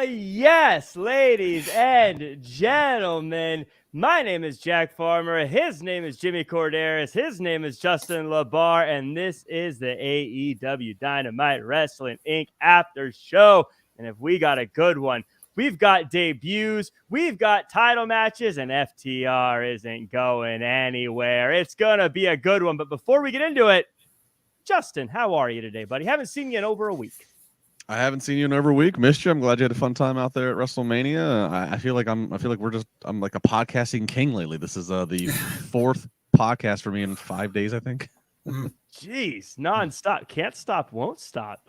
Yes, ladies and gentlemen, my name is Jack Farmer. His name is Jimmy Korderas. His name is Justin LaBar, and this is the AEW Dynamite Wrestling Inc. After Show. And if we got a good one, we've got debuts, we've got title matches, and FTR isn't going anywhere. It's going to be a good one. But before we get into it, Justin, how are you today, buddy? Haven't seen you in over a week. I haven't seen you in over a week. Missed you. I'm glad you had a fun time out there at WrestleMania. I feel like I'm like a podcasting king lately. This is the fourth podcast for me in 5 days, I think. Jeez, nonstop. Can't stop, won't stop.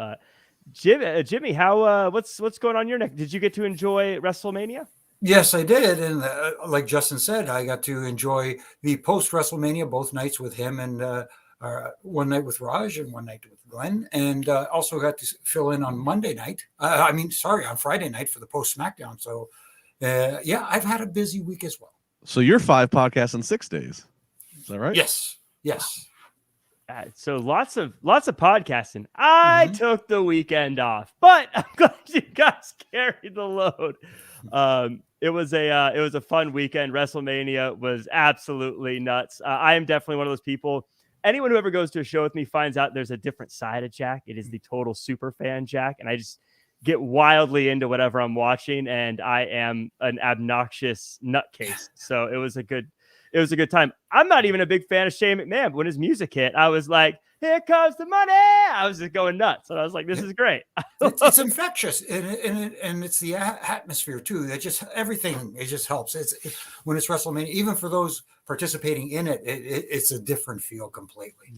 Jimmy, how what's going on your neck? Did you get to enjoy WrestleMania? Yes, I did, and like Justin said, I got to enjoy the post WrestleMania both nights with him, and one night with Raj and one night with Glenn, and also got to fill in on Monday night. On Friday night for the post SmackDown. So, yeah, I've had a busy week as well. So you're 5 podcasts in 6 days. Is that right? Yes. So lots of podcasting. I took the weekend off, but I'm glad you guys carried the load. It was a fun weekend. WrestleMania was absolutely nuts. I am definitely one of those people. Anyone who ever goes to a show with me finds out there's a different side of Jack. It is the total super fan Jack, and I just get wildly into whatever I'm watching, and I am an obnoxious nutcase. So it was a good time. I'm not even a big fan of Shane McMahon, but when his music hit, I was like, "Here comes the money!" I was just going nuts, and I was like, "This is great." It's infectious, and it's the atmosphere too. That just everything. It just helps. When it's WrestleMania, even for those participating in it, it's a different feel completely.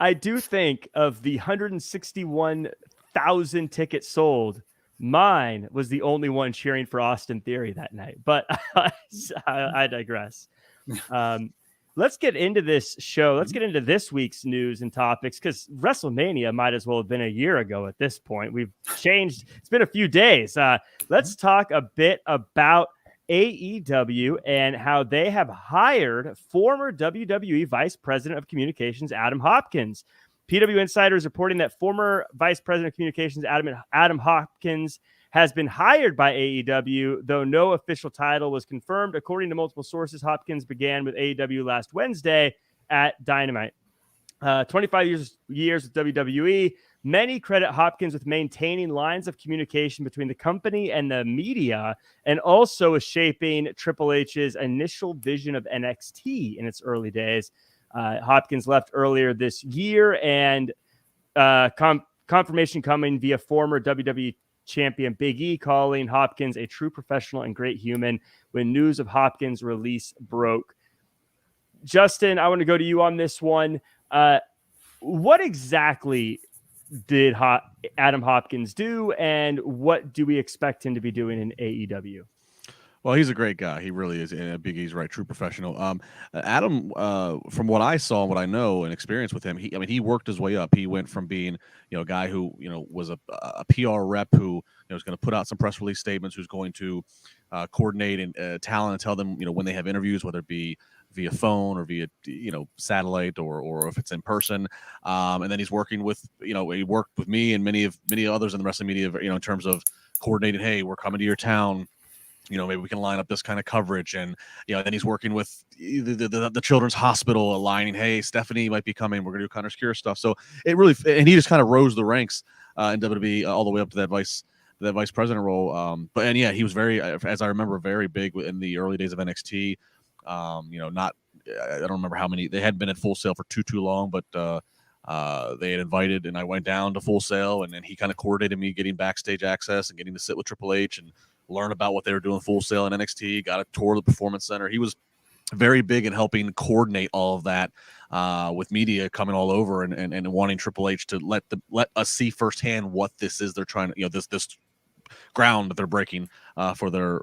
I do think of the 161,000 tickets sold, mine was the only one cheering for Austin Theory that night. But I digress. Let's get into this show. Let's get into this week's news and topics, because WrestleMania might as well have been a year ago at this point. We've changed. It's been a few days. Let's talk a bit about AEW and how they have hired former WWE Vice President of Communications Adam Hopkins. PW Insider is reporting that former Vice President of Communications Adam Hopkins has been hired by AEW, though no official title was confirmed. According to multiple sources, Hopkins began with AEW last Wednesday at Dynamite. 25 years with WWE. Many credit Hopkins with maintaining lines of communication between the company and the media, and also with shaping Triple H's initial vision of NXT in its early days. Hopkins left earlier this year, and confirmation coming via former WWE champion Big E, calling Hopkins a true professional and great human when news of Hopkins' release broke. Justin, I want to go to you on this one. What exactly did Adam Hopkins do, and what do we expect him to be doing in AEW? Well, he's a great guy. He really is. And Big E's right, true professional. Adam, from what I saw and what I know and experience with him, he worked his way up. He went from being, a guy who, was a PR rep who, was going to put out some press release statements, who's going to coordinate and talent and tell them, when they have interviews, whether it be via phone or via, satellite or if it's in person. And then he's working with, he worked with me and many others in the wrestling media, in terms of coordinating, hey, we're coming to your town. Maybe we can line up this kind of coverage. And, then he's working with the Children's Hospital, aligning, hey, Stephanie might be coming. We're going to do Connor's Cure stuff. So it really, and he just kind of rose the ranks in WWE all the way up to that vice president role. He was very, as I remember, very big in the early days of NXT. I don't remember how many, they hadn't been at Full Sail for too long, but they had invited, and I went down to Full Sail, and then he kind of coordinated me getting backstage access and getting to sit with Triple H and learn about what they were doing Full Sail in NXT, got a tour of the Performance Center. He was very big in helping coordinate all of that with media coming all over and wanting Triple H to let us see firsthand what this is they're trying to, this ground that they're breaking for their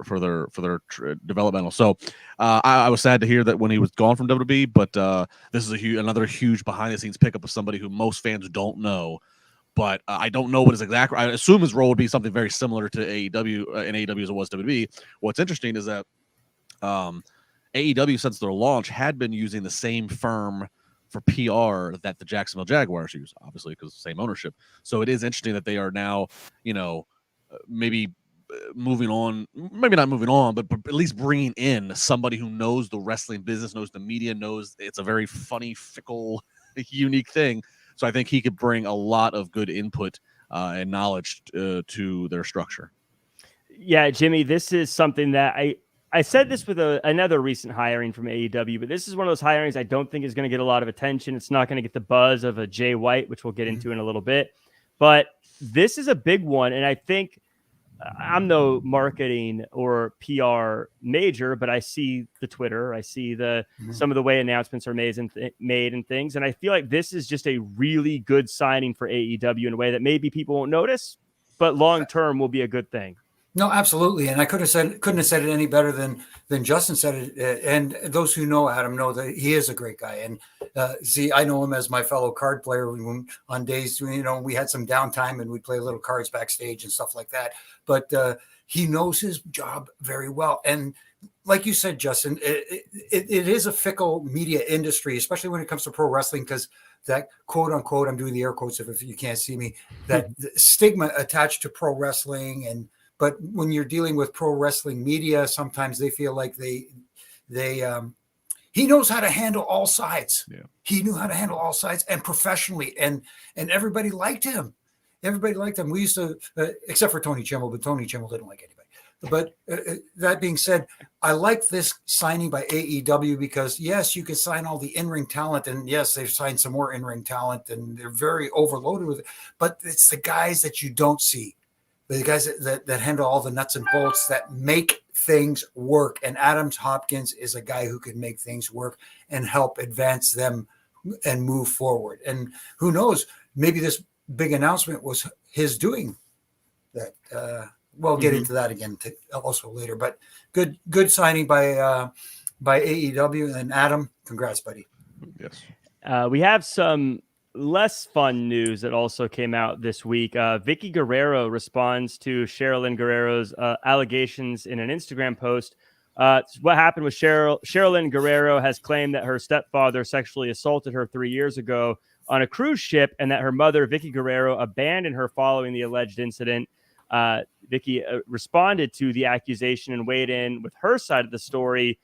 developmental. So I was sad to hear that when he was gone from WWE, but this is another huge behind the scenes pickup of somebody who most fans don't know. But I don't know what his exact. I assume his role would be something very similar to AEW and AEW as it was WWE. What's interesting is that AEW, since their launch, had been using the same firm for PR that the Jacksonville Jaguars use, obviously because same ownership. So it is interesting that they are now, maybe moving on, maybe not moving on, but at least bringing in somebody who knows the wrestling business, knows the media, knows it's a very funny, fickle, unique thing. So I think he could bring a lot of good input and knowledge to their structure. Yeah, Jimmy, this is something that I said this with another recent hiring from AEW, but this is one of those hirings I don't think is going to get a lot of attention. It's not going to get the buzz of a Jay White, which we'll get into in a little bit. But this is a big one, and I think I'm no marketing or PR major, but I see the Twitter, I see some of the way announcements are made and things, and I feel like this is just a really good signing for AEW in a way that maybe people won't notice, but long term will be a good thing. No, absolutely, and I couldn't have said it any better than Justin said it. And those who know Adam know that he is a great guy. And see, I know him as my fellow card player. On days, we had some downtime and we'd play little cards backstage and stuff like that. But he knows his job very well. And like you said, Justin, it is a fickle media industry, especially when it comes to pro wrestling, because that quote unquote, I'm doing the air quotes if you can't see me, that stigma attached to pro wrestling. But when you're dealing with pro wrestling media, sometimes they feel like he knows how to handle all sides. Yeah. He knew how to handle all sides and professionally, and everybody liked him. Everybody liked him. We used to, except for Tony Chimmel, but Tony Chimmel didn't like anybody. But that being said, I like this signing by AEW because, yes, you can sign all the in-ring talent, and yes, they've signed some more in-ring talent, and they're very overloaded with it. But it's the guys that you don't see. The guys that handle all the nuts and bolts that make things work. And Adams Hopkins is a guy who can make things work and help advance them and move forward. And who knows, maybe this big announcement was his doing that. We'll get into that again also later. But good signing by AEW. And Adam, congrats, buddy. Yes. We have some less fun news that also came out this week. Vicki Guerrero responds to Sherilyn Guerrero's allegations in an Instagram post. What happened with Sherilyn Guerrero has claimed that her stepfather sexually assaulted her 3 years ago on a cruise ship, and that her mother, Vicki Guerrero, abandoned her following the alleged incident. Vicki responded to the accusation and weighed in with her side of the story,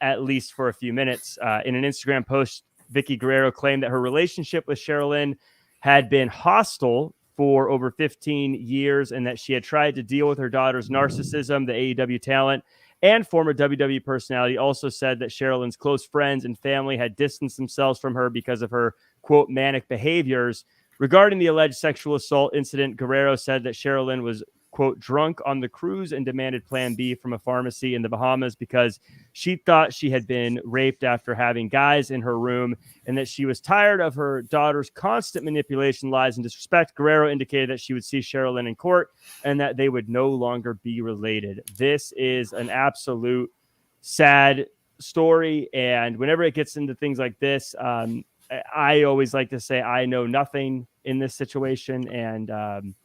at least for a few minutes. In an Instagram post, Vicki Guerrero claimed that her relationship with Sherilyn had been hostile for over 15 years and that she had tried to deal with her daughter's narcissism. The AEW talent and former WWE personality also said that Sherilyn's close friends and family had distanced themselves from her because of her, quote, manic behaviors. Regarding the alleged sexual assault incident, Guerrero said that Sherilyn was, quote, drunk on the cruise and demanded Plan B from a pharmacy in the Bahamas because she thought she had been raped after having guys in her room, and that she was tired of her daughter's constant manipulation, lies, and disrespect. Guerrero indicated that she would see Sherilyn in court and that they would no longer be related. This is an absolute sad story, and whenever it gets into things like this, I always like to say I know nothing in this situation, and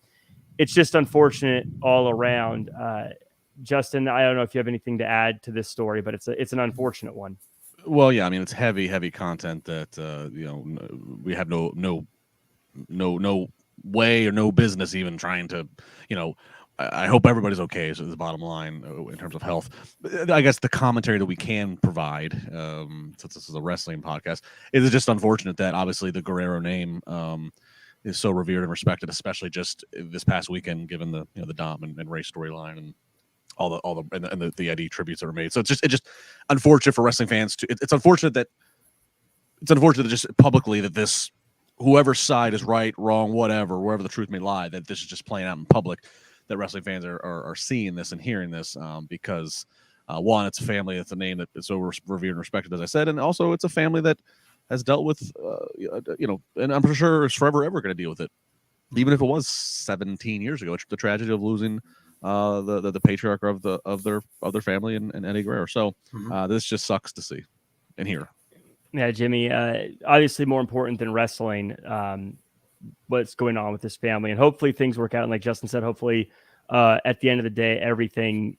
it's just unfortunate all around. Justin, I don't know if you have anything to add to this story, but it's an unfortunate one. Well, yeah, I mean, it's heavy content that we have no way or no business even trying to, I hope everybody's okay. So the bottom line in terms of health, I guess the commentary that we can provide, since this is a wrestling podcast, is just unfortunate that obviously the Guerrero name is so revered and respected, especially just this past weekend, given the the Dom and Ray storyline and all the Eddie tributes that were made. So it's just unfortunate for wrestling fans it's unfortunate that just publicly that this, whoever's side is right, wrong, whatever, wherever the truth may lie, that this is just playing out in public, that wrestling fans are seeing this and hearing this, because one, it's a family, it's a name that is so revered and respected, as I said, and also it's a family that has dealt with, and I'm sure is forever ever going to deal with it, even if it was 17 years ago. It's the tragedy of losing the patriarch of their family and Eddie Guerrero. So this just sucks to see and hear. Yeah, Jimmy. Obviously, more important than wrestling, what's going on with this family, and hopefully things work out. And like Justin said, hopefully at the end of the day, everything.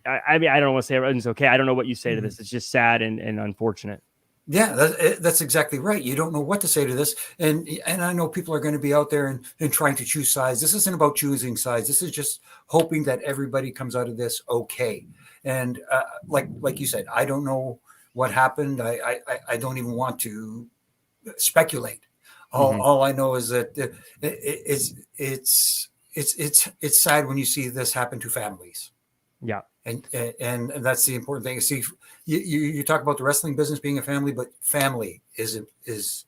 I mean, I don't want to say everything's okay. I don't know what you say to this. It's just sad and unfortunate. Yeah, that's exactly right. You don't know what to say to this, and I know people are going to be out there and trying to choose sides. This isn't about choosing sides. This is just hoping that everybody comes out of this okay. And like you said, I don't know what happened. I don't even want to speculate. All I know is that it's sad when you see this happen to families. Yeah. And that's the important thing. See, you talk about the wrestling business being a family, but family is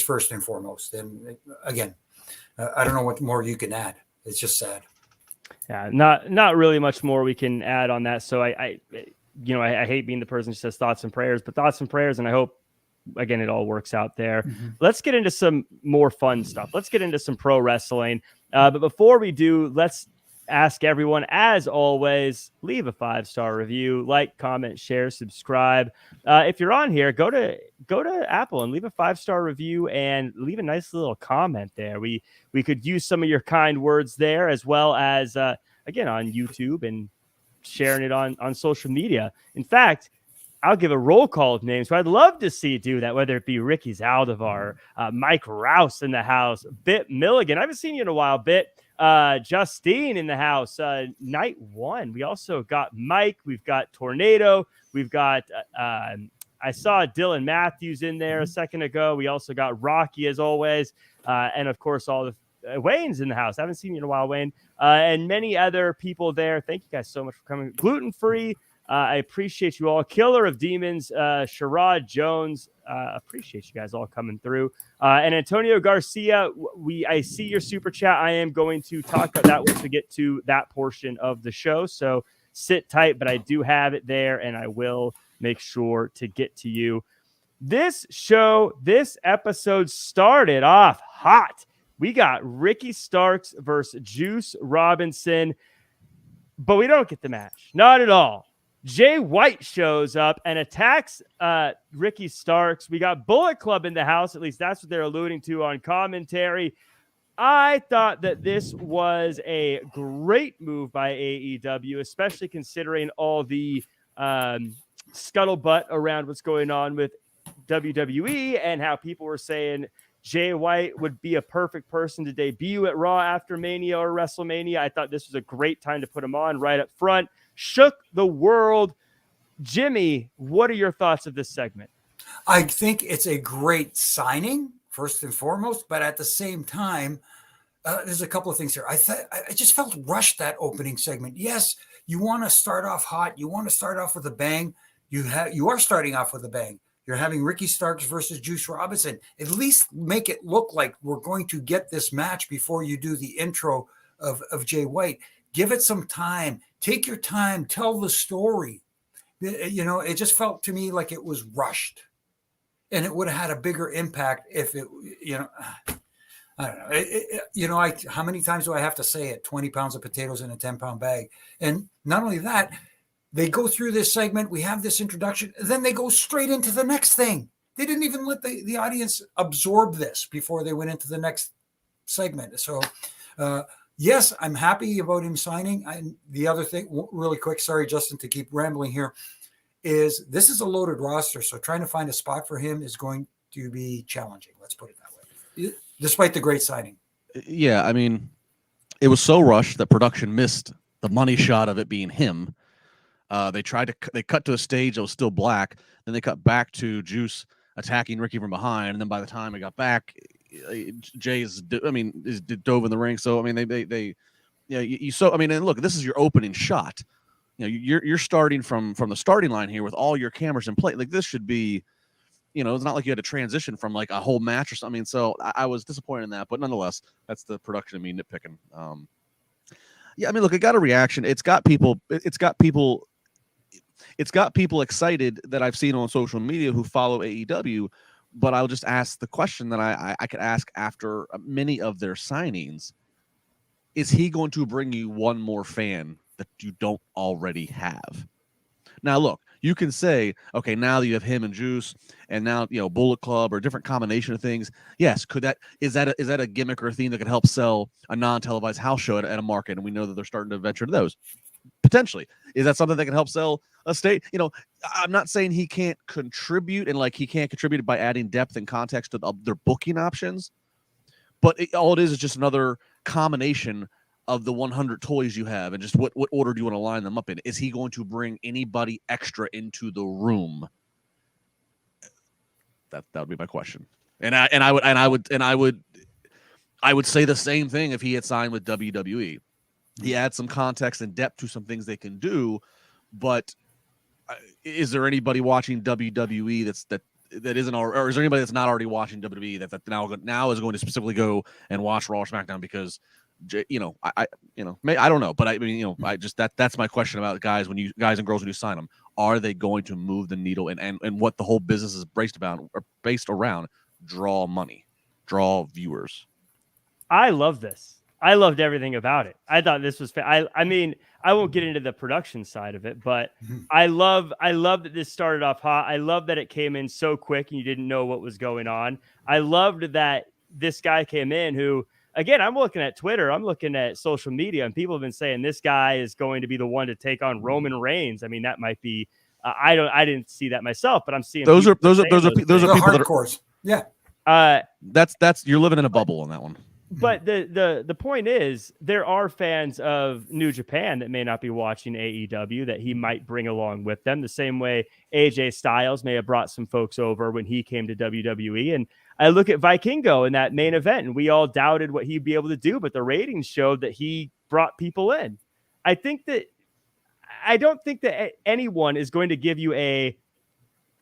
first and foremost. And again, I don't know what more you can add. It's just sad. Yeah, not really much more we can add on that. So I hate being the person who says thoughts and prayers, but thoughts and prayers, and I hope again it all works out there. Mm-hmm. Let's get into some more fun stuff. Let's get into some pro wrestling. But before we do, let's ask everyone, as always, leave a 5-star review, like, comment, share, subscribe. If you're on here, go to Apple and leave a 5-star review and leave a nice little comment there. We could use some of your kind words there, as well as again on YouTube and sharing it on social media. In fact, I'll give a roll call of names who I'd love to see do that, whether it be Ricky Zaldivar, Mike Rouse in the house, Bit Milligan. I haven't seen you in a while, Bit. Justine in the house, night one. We also got Mike, we've got Tornado, we've got I saw Dylan Matthews in there a second ago. We also got Rocky, as always, and of course all the Wayne's in the house. I haven't seen you in a while, Wayne, and many other people there. Thank you guys so much for coming. Gluten free, I appreciate you all. Killer of Demons, Sherrod Jones, appreciate you guys all coming through. And Antonio Garcia, I see your super chat. I am going to talk about that once we get to that portion of the show. So sit tight, but I do have it there, and I will make sure to get to you. This episode started off hot. We got Ricky Starks versus Juice Robinson, but we don't get the match. Not at all. Jay White shows up and attacks Ricky Starks. We got Bullet Club in the house. At least that's what they're alluding to on commentary. I thought that this was a great move by AEW, especially considering all the scuttlebutt around what's going on with WWE and how people were saying Jay White would be a perfect person to debut at Raw after Mania or WrestleMania. I thought this was a great time to put him on right up front. Shook the world. Jimmy, what are your thoughts of this segment? I think it's a great signing, first and foremost, but at the same time, there's a couple of things here. I just felt rushed, that opening segment. Yes, you want to start off hot. You want to start off with a bang. You are starting off with a bang. You're having Ricky Starks versus Juice Robinson. At least make it look like we're going to get this match before you do the intro of Jay White. Give it some time. Take your time. Tell the story. It just felt to me like it was rushed. And it would have had a bigger impact if it, I don't know. How many times do I have to say it? 20 pounds of potatoes in a 10-pound bag. And not only that, they go through this segment. We have this introduction. Then they go straight into the next thing. They didn't even let the audience absorb this before they went into the next segment. So, yes, I'm happy about him signing. And the other thing, really quick, sorry, Justin, to keep rambling here, is this is a loaded roster. So trying to find a spot for him is going to be challenging. Let's put it that way, despite the great signing. Yeah, I mean, it was so rushed that production missed the money shot of it being him. They cut to a stage that was still black. Then they cut back to Juice attacking Ricky from behind. And then by the time it got back, Jay's dove in the ring. So, I mean, and look, this is your opening shot. You're starting from the starting line here with all your cameras in play. Like, this should be, it's not like you had to transition from like a whole match or something. So I was disappointed in that, but nonetheless, that's the production of me nitpicking. Yeah, I mean, look, it got a reaction. It's got people excited that I've seen on social media who follow AEW. But I'll just ask the question that I could ask after many of their signings. Is he going to bring you one more fan that you don't already have? Now, look, you can say, okay, now that you have him and Juice and now, Bullet Club or a different combination of things. Yes. Is that a gimmick or a theme that could help sell a non-televised house show at a market? And we know that they're starting to venture into those. Potentially. Is that something that can help sell a state? You know, I'm not saying he can't contribute, and like he can't contribute by adding depth and context to their booking options, but all it is just another combination of the 100 toys you have, and just what order do you want to line them up in? Is he going to bring anybody extra into the room? That would be my question. And I would say the same thing if he had signed with WWE. He adds some context and depth to some things they can do, but is there anybody watching WWE that isn't, or is there anybody that's not already watching WWE that now is going to specifically go and watch Raw or SmackDown because, you know, I don't know, but I mean, you know, I just that's my question about guys and girls when you sign them. Are they going to move the needle and what the whole business is based around? Draw money, draw viewers. I love this. I loved everything about it. I thought this was I mean, I won't get into the production side of it, but I love that this started off hot. I love that it came in so quick and you didn't know what was going on. I loved that this guy came in who, again, I'm looking at Twitter, I'm looking at social media, and people have been saying this guy is going to be the one to take on Roman Reigns. I mean, that might be I didn't see that myself, but I'm seeing those are people that are, yeah. That's you're living in a bubble on that one. But the point is, there are fans of New Japan that may not be watching AEW that he might bring along with them. The same way AJ Styles may have brought some folks over when he came to WWE. And I look at Vikingo in that main event, and we all doubted what he'd be able to do, but the ratings showed that he brought people in. I don't think that anyone is going to give you a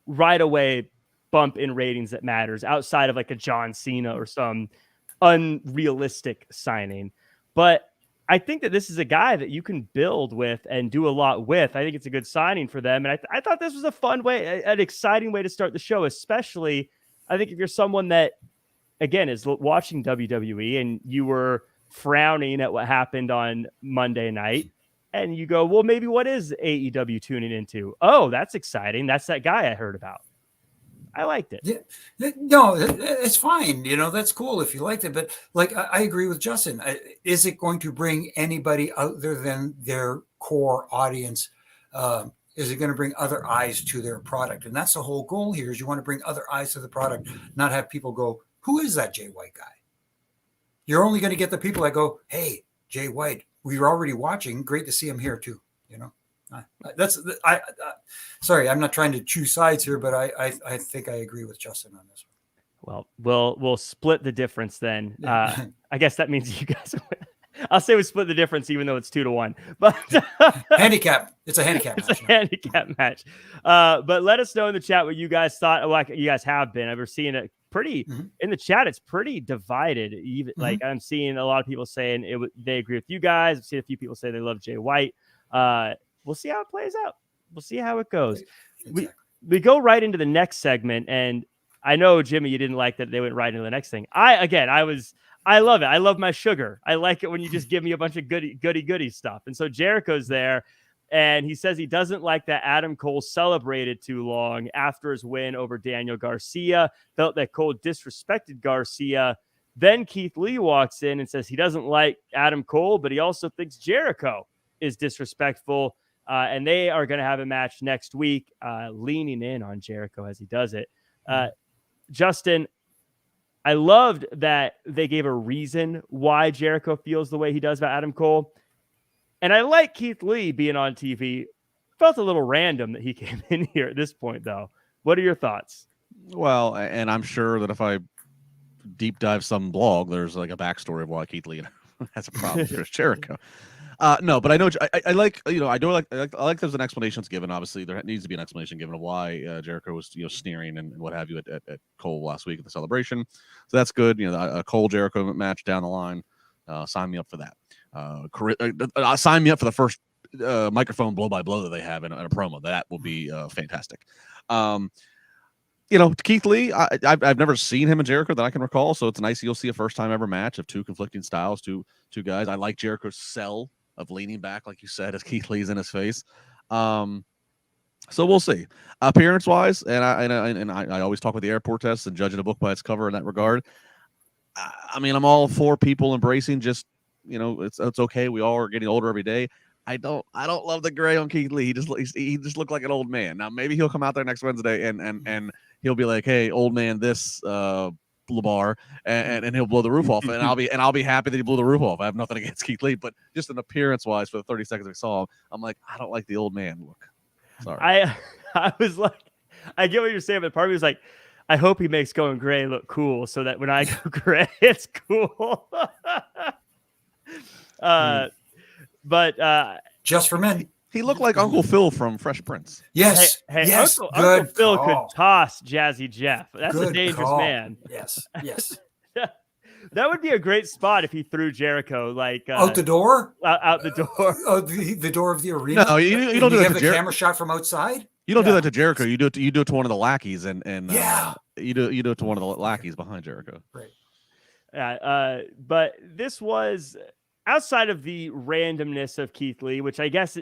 right away bump in ratings that matters outside of like a John Cena or some unrealistic signing. But I think that this is a guy that you can build with and do a lot with. I think it's a good signing for them. And I thought this was a fun way, an exciting way to start the show, especially I think if you're someone that, again, is watching WWE and you were frowning at what happened on Monday night, and you go, well, maybe what is AEW tuning into? Oh, that's exciting. That's that guy I heard about. I liked it. Yeah, no, it's fine. You know, that's cool if you liked it. But like, I agree with Justin. Is it going to bring anybody other than their core audience? Is it going to bring other eyes to their product? And that's the whole goal here is you want to bring other eyes to the product, not have people go, who is that Jay White guy? You're only going to get the people that go, hey, Jay White, we were already watching. Great to see him here too. You know? Sorry, I'm not trying to choose sides here, but I think I agree with Justin on this one. Well, we'll split the difference then. I guess that means you guys win. I'll say we split the difference, even though it's 2-1. But handicap. It's a handicap match. It's a handicap match. But let us know in the chat what you guys thought. Like you guys have been. I've been seeing it pretty in the chat. It's pretty divided. Even like I'm seeing a lot of people saying they agree with you guys. I've seen a few people say they love Jay White. We'll see how it plays out. We'll see how it goes. Exactly. We go right into the next segment, and I know, Jimmy, you didn't like that they went right into the next thing. I love it. I love my sugar. I like it when you just give me a bunch of goody stuff. And so Jericho's there, and he says he doesn't like that Adam Cole celebrated too long after his win over Daniel Garcia, felt that Cole disrespected Garcia. Then Keith Lee walks in and says he doesn't like Adam Cole, but he also thinks Jericho is disrespectful, and they are going to have a match next week, leaning in on Jericho as he does it. Justin, I loved that they gave a reason why Jericho feels the way he does about Adam Cole, and I like Keith Lee being on TV. Felt a little random that he came in here at this point, though. What are your thoughts? Well, and I'm sure that if I deep dive some blog, there's like a backstory of why Keith Lee has a problem with Chris Jericho. No, but I know I like, you know, I like there's an explanation that's given. Obviously, there needs to be an explanation given of why Jericho was, you know, sneering and what have you at Cole last week at the celebration. So that's good. You know, a Cole Jericho match down the line. Sign me up for that. Sign me up for the first microphone blow by blow that they have in a promo. That will be fantastic. You know, Keith Lee, I've never seen him and Jericho that I can recall, so it's nice you'll see a first time ever match of two conflicting styles, two guys. I like Jericho's sell of leaning back, like you said, as Keith Lee's in his face. So we'll see. Appearance wise, and I always talk with the airport test and judging a book by its cover in that regard. I mean, I'm all for people embracing just, you know, it's okay. We all are getting older every day. I don't love the gray on Keith Lee. He just looked like an old man. Now maybe he'll come out there next Wednesday and he'll be like, hey, old man, this LaBar, and he'll blow the roof off, and I'll be happy that he blew the roof off. I have nothing against Keith Lee, but just an appearance wise, for the 30 seconds we saw him, I'm like, I don't like the old man look. Sorry. I was like, I get what you're saying, but part of me was like, I hope he makes going gray look cool so that when I go gray, it's cool. But just for men. He looked like Uncle Phil from Fresh Prince. Yes. Hey, yes. Uncle Phil could toss Jazzy Jeff. That's a dangerous man. Yes. That would be a great spot if he threw Jericho like out the door. Out the door. The door of the arena. No, you don't do that. The camera shot from outside. You don't do that to Jericho. You do it to one of the lackeys, and you do it to one of the lackeys behind Jericho. Right. Yeah. But this was outside of the randomness of Keith Lee, which I guess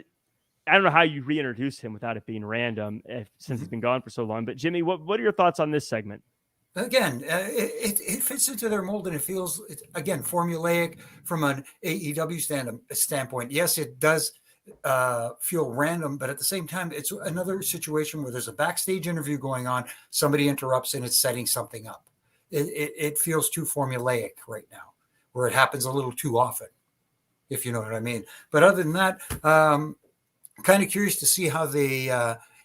I don't know how you reintroduce him without it being random since he's been gone for so long. But Jimmy, what are your thoughts on this segment? Again, it fits into their mold, and it feels, again, formulaic from an AEW standpoint. Yes, it does feel random, but at the same time, it's another situation where there's a backstage interview going on, somebody interrupts, and it's setting something up. It feels too formulaic right now, where it happens a little too often, if you know what I mean. But other than that, kind of curious to see how they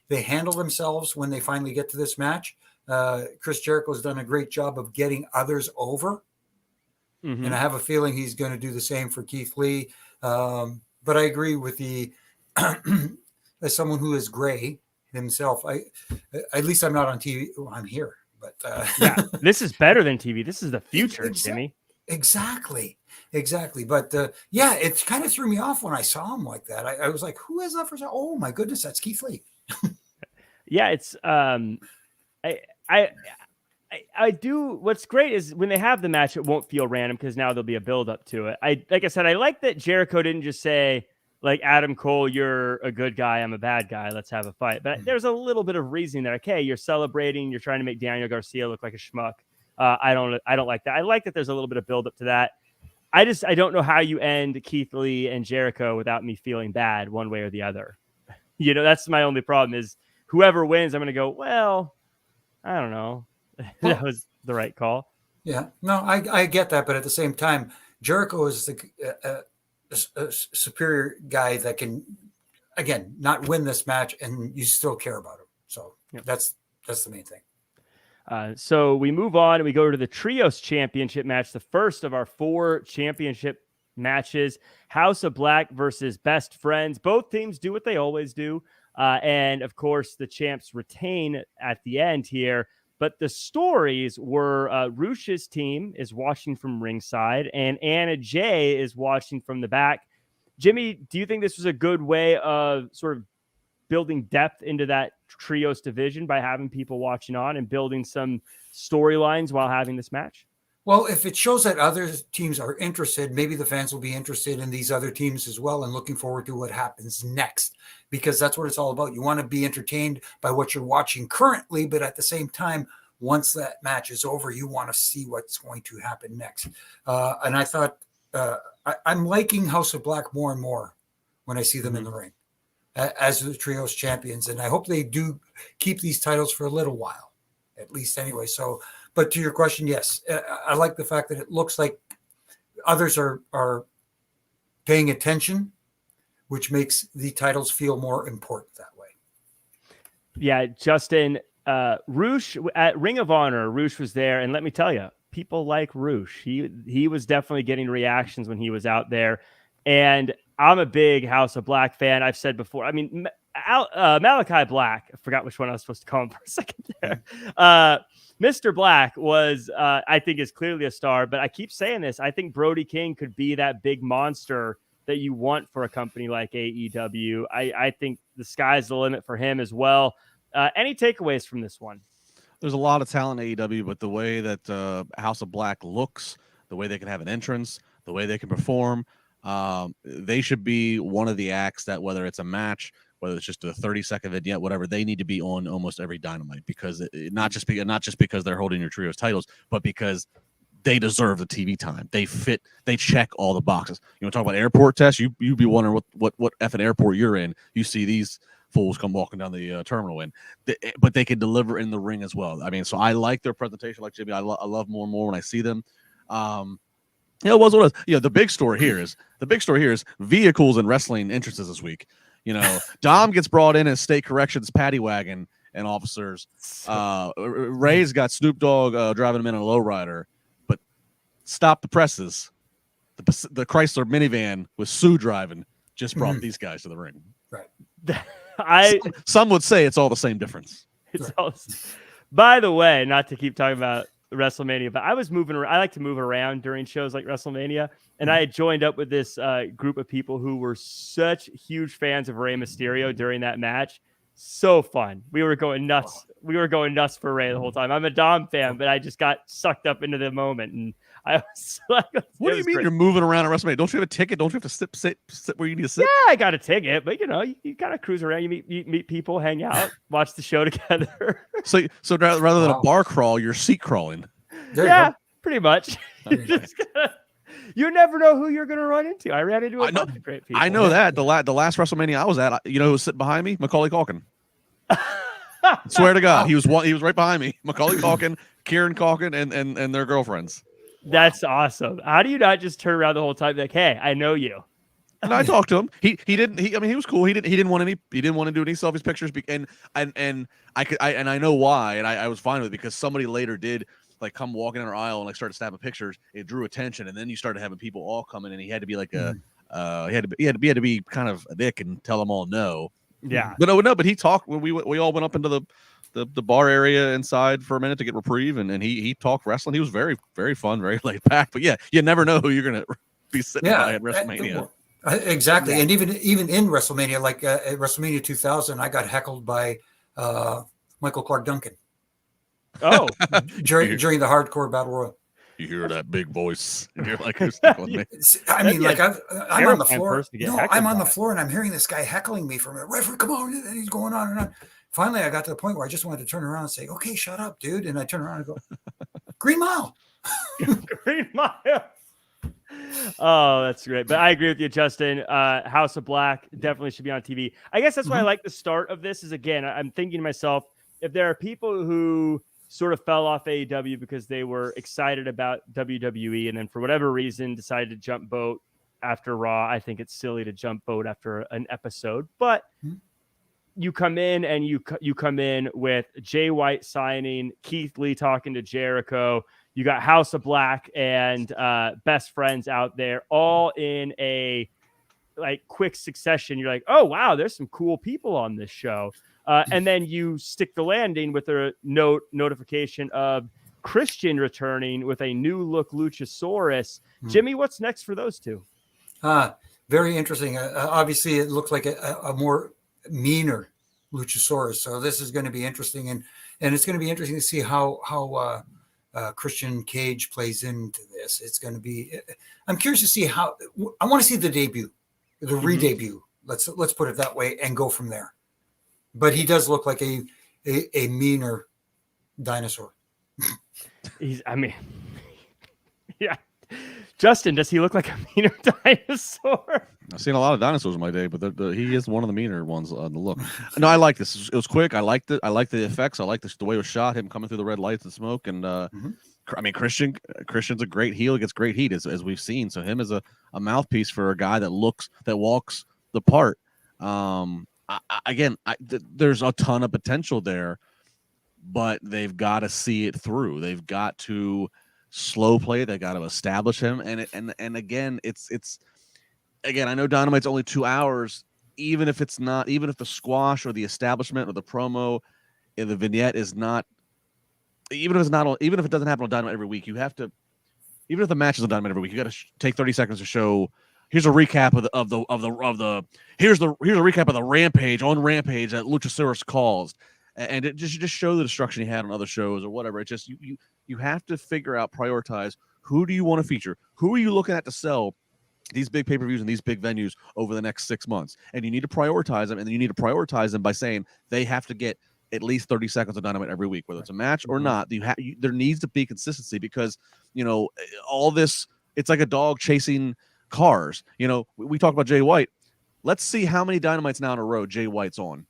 handle themselves when they finally get to this match. Chris Jericho has done a great job of getting others over. Mm-hmm. And I have a feeling he's going to do the same for Keith Lee. But I agree with as someone who is gray himself, at least I'm not on TV. Well, I'm here, but yeah, this is better than TV. This is the future, Jimmy. Exactly. But yeah, it kind of threw me off when I saw him like that. I was like, who is that for? Oh my goodness, that's Keith Lee. Yeah, it's I do. What's great is when they have the match, it won't feel random because now there'll be a build up to it. Like I said, I like that Jericho didn't just say like, Adam Cole, you're a good guy, I'm a bad guy, let's have a fight. But there's a little bit of reasoning there. Okay, you're celebrating, you're trying to make Daniel Garcia look like a schmuck. I don't like that. I like that there's a little bit of build up to that. I don't know how you end Keith Lee and Jericho without me feeling bad one way or the other. You know, that's my only problem is whoever wins, I'm going to go, well, I don't know. That was the right call. Yeah, no, I get that. But at the same time, Jericho is a superior guy that can, again, not win this match and you still care about him. So that's the main thing. So we move on and we go to the Trios Championship match, the first of our 4 championship matches. House of Black versus Best Friends. Both teams do what they always do. And, of course, the champs retain at the end here. But the stories were Rush's team is watching from ringside and Anna Jay is watching from the back. Jimmy, do you think this was a good way of sort of building depth into that Trios division by having people watching on and building some storylines while having this match? Well, if it shows that other teams are interested, maybe the fans will be interested in these other teams as well and looking forward to what happens next, because that's what it's all about. You want to be entertained by what you're watching currently, but at the same time, once that match is over, you want to see what's going to happen next. And I thought I'm liking House of Black more and more when I see them in the ring as the Trios champions. And I hope they do keep these titles for a little while, at least anyway. So, but to your question, yes, I like the fact that it looks like others are paying attention, which makes the titles feel more important that way. Yeah, Justin, Rush at Ring of Honor, Rush was there. And let me tell you, people like Rush. He was definitely getting reactions when he was out there. And I'm a big House of Black fan. I've said before, I mean, Malachi Black, I forgot which one I was supposed to call him for a second there. Mr. Black was, I think, is clearly a star, but I keep saying this. I think Brody King could be that big monster that you want for a company like AEW. I think the sky's the limit for him as well. Any takeaways from this one? There's a lot of talent in AEW, but the way that House of Black looks, the way they can have an entrance, the way they can perform, they should be one of the acts that, whether it's a match, whether it's just a 30-second vignette, whatever, they need to be on almost every Dynamite, because not just because they're holding your trios titles, but because they deserve the TV time. They check all the boxes. You want to talk about airport tests? You'd be wondering what effing airport you're in. You see these fools come walking down the terminal but they can deliver in the ring as well. I mean, so I like their presentation, like Jimmy. I love more and more when I see them. It was what it was. The big story here is vehicles and wrestling entrances this week. Dom gets brought in as state corrections paddy wagon and officers. Ray's got Snoop Dogg driving him in a lowrider, but stop the presses. The Chrysler minivan with Sue driving just brought these guys to the ring. Right. Some would say it's all the same difference. By the way, not to keep talking about WrestleMania, but I was moving around. I like to move around during shows like WrestleMania, and I had joined up with this group of people who were such huge fans of Rey Mysterio during that match. So fun. We were going nuts. We were going nuts for Rey the whole time. I'm a Dom fan, but I just got sucked up into the moment, and I was like, "What do you mean great. You're moving around at WrestleMania? Don't you have a ticket? Don't you have to sit where you need to sit?" Yeah, I got a ticket, but you kind of cruise around. You meet people, hang out, watch the show together. So rather than a bar crawl, you're seat crawling. Yeah, pretty much. You never know who you're going to run into. I ran into a bunch of great people. I know that. The last WrestleMania I was at, who was sitting behind me? Macaulay Culkin. Swear to God, he was right behind me. Macaulay Culkin, Kieran Culkin, and their girlfriends. That's awesome. How do you not just turn around the whole time like, "Hey, I know you"? And I talked to him. He was cool. He didn't want to do any selfies, pictures, and I know why, and I was fine with it because somebody later did like come walking in our aisle and like started snapping pictures. It drew attention, and then you started having people all coming, and he had to be like he had to be kind of a dick and tell them all no. Yeah, but he talked when we all went up into the bar area inside for a minute to get reprieve, and he talked wrestling. He was very, very fun, very laid back. But yeah, you never know who you're gonna be sitting by at WrestleMania. Exactly, yeah. And even in WrestleMania, like at WrestleMania 2000, I got heckled by Michael Clark Duncan. Oh, during the Hardcore Battle Royal. You hear that big voice, and you're like, "Who's heckling me?" I mean, like I'm on the floor. No, I'm on the floor, and I'm hearing this guy heckling me from a referee. Come on, and he's going on and on. Finally, I got to the point where I just wanted to turn around and say, "Okay, shut up, dude." And I turn around and go, "Green Mile." Green Mile. Oh, that's great. But I agree with you, Justin. House of Black definitely should be on TV. I guess that's why I like the start of this. Is again, I'm thinking to myself, if there are people who sort of fell off AEW because they were excited about WWE and then for whatever reason decided to jump boat after Raw. I think it's silly to jump boat after an episode, but you come in and you come in with Jay White signing, Keith Lee talking to Jericho. You got House of Black and Best Friends out there all in a like quick succession. You're like, oh, wow, there's some cool people on this show. And then you stick the landing with a notification of Christian returning with a new look Luchasaurus. Jimmy, what's next for those two? Very interesting. Obviously, it looks like a more meaner Luchasaurus. So this is going to be interesting. And it's going to be interesting to see how Christian Cage plays into this. It's going to be, I'm curious to see how, I want to see the debut, the re-debut. Let's put it that way and go from there. But he does look like a meaner dinosaur. Yeah. Justin, does he look like a meaner dinosaur? I've seen a lot of dinosaurs in my day, but he is one of the meaner ones on the look. No, I like this. It was quick. I liked it. I liked the effects. I liked the way it was shot, him coming through the red lights and smoke. And I mean, Christian's a great heel. He gets great heat, as we've seen. So him as a mouthpiece for a guy that walks the part. There's a ton of potential there, but they've got to see it through. They've got to slow play. They got to establish him. And again, it's I know Dynamite's only 2 hours. Even if the squash or the establishment or the promo and the vignette is not, even if it doesn't happen on Dynamite every week, you have to. Even if the match is on Dynamite every week, you got to take 30 seconds to show. Here's a recap here's a recap of the Rampage that Luchasaurus caused, and it just show the destruction he had on other shows or whatever. It just you have to figure out, prioritize, who do you want to feature, who are you looking at to sell these big pay-per-views and these big venues over the next 6 months, and you need to prioritize them, and then you need to prioritize them by saying they have to get at least 30 seconds of Dynamite every week, whether it's a match or not. There needs to be consistency because, all this, it's like a dog chasing cars. We talk about Jay White. Let's see how many Dynamites now in a row Jay White's on.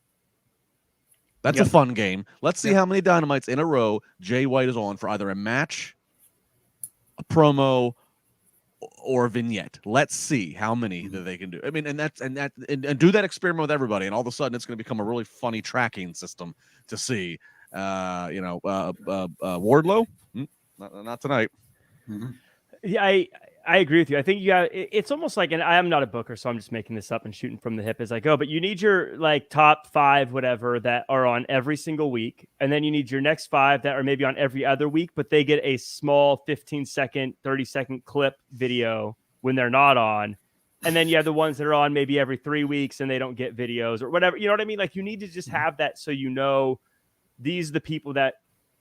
That's a fun game. Let's see how many Dynamites in a row Jay White is on for either a match, a promo, or a vignette. Let's see how many that they can do. I mean, and do that experiment with everybody, and all of a sudden it's going to become a really funny tracking system to see. Wardlow, not tonight. Mm-hmm. Yeah, I agree with you. I think it's almost like, and I'm not a booker, so I'm just making this up and shooting from the hip as I go, but you need your like top 5, whatever, that are on every single week. And then you need your next 5 that are maybe on every other week, but they get a small 15-second, 30-second clip video when they're not on. And then you have the ones that are on maybe every 3 weeks and they don't get videos or whatever. You know what I mean? Like, you need to just have that so these are the people that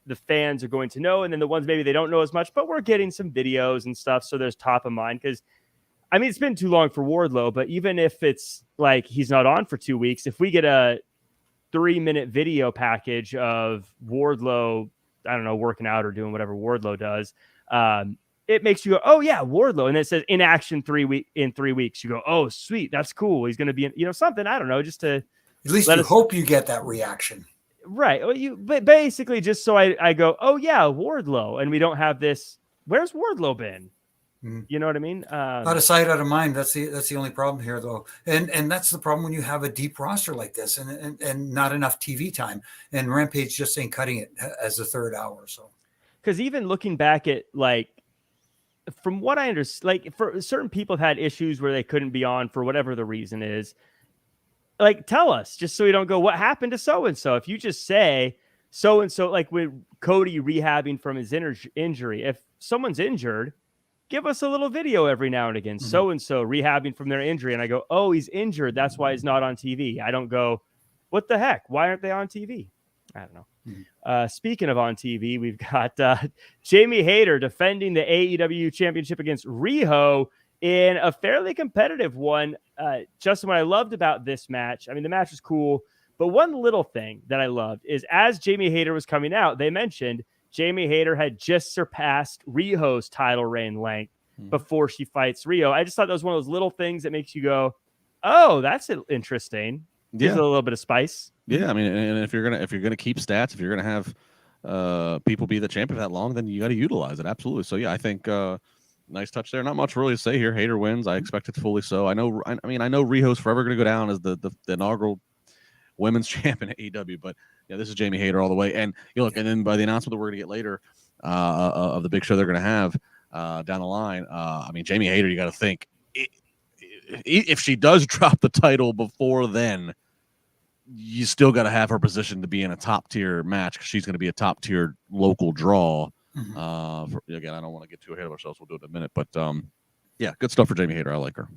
the fans are going to know, and then the ones maybe they don't know as much, but we're getting some videos and stuff, so there's top of mind. Because I mean, it's been too long for Wardlow, but even if it's like he's not on for 2 weeks, if we get a 3-minute video package of Wardlow, I don't know, working out or doing whatever Wardlow does, it makes you go, oh yeah, Wardlow, and it says in action in 3 weeks. You go, oh sweet, that's cool. He's going to be in, something, I don't know, just to at least you hope you get that reaction. Right. But basically just so I go, oh yeah, Wardlow. And we don't have this. Where's Wardlow been? You know what I mean? Out of sight, out of mind. That's the only problem here though. And that's the problem when you have a deep roster like this and not enough TV time, and Rampage just ain't cutting it as a third hour. So, because even looking back at like, from what I understand, like for certain people have had issues where they couldn't be on for whatever the reason is. Like, tell us, just so we don't go, what happened to so-and-so? If you just say so-and-so, like with Cody rehabbing from his injury, if someone's injured, give us a little video every now and again. Mm-hmm. So-and-so rehabbing from their injury. And I go, oh, he's injured. That's why he's not on TV. I don't go, what the heck? Why aren't they on TV? I don't know. Mm-hmm. Speaking of on TV, we've got Jamie Hayter defending the AEW championship against Riho in a fairly competitive one. Justin, what I loved about this match, I mean, the match was cool, but one little thing that I loved is as Jamie Hayter was coming out, they mentioned Jamie Hayter had just surpassed Riho's title reign length before she fights Riho. I just thought that was one of those little things that makes you go, oh, that's interesting. Gives it a little bit of spice. Yeah, I mean, and if you're gonna keep stats, if you're gonna have people be the champion that long, then you got to utilize it. Absolutely. So yeah, I think nice touch there. Not much really to say here. Hayter wins. I expect it fully so. I know Riho's forever going to go down as the inaugural women's champion at AEW, but yeah, this is Jamie Hayter all the way. And you look, and then by the announcement that we're going to get later of the big show they're going to have down the line, I mean, Jamie Hayter, you got to think if she does drop the title before then, you still got to have her position to be in a top tier match because she's going to be a top tier local draw. Mm-hmm. Again, I don't want to get too ahead of ourselves. We'll do it in a minute, but yeah, good stuff for Jamie Hayter. I like her.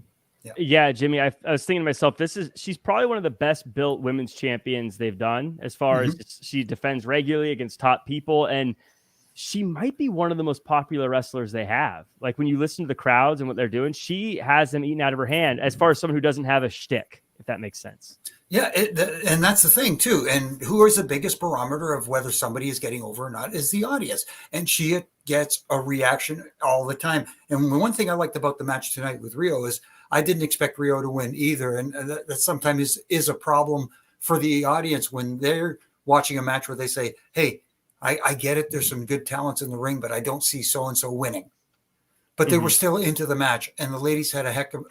Yeah, Jimmy, I was thinking to myself, she's probably one of the best built women's champions they've done as far as she defends regularly against top people, and she might be one of the most popular wrestlers they have. Like when you listen to the crowds and what they're doing, she has them eating out of her hand as far as someone who doesn't have a shtick, if that makes sense. Yeah, and that's the thing too. And who is the biggest barometer of whether somebody is getting over or not is the audience. And she gets a reaction all the time. And one thing I liked about the match tonight with Riho is I didn't expect Riho to win either. And that sometimes is a problem for the audience when they're watching a match where they say, hey, I get it. There's some good talents in the ring, but I don't see so-and-so winning. But they were still into the match, and the ladies had a heck of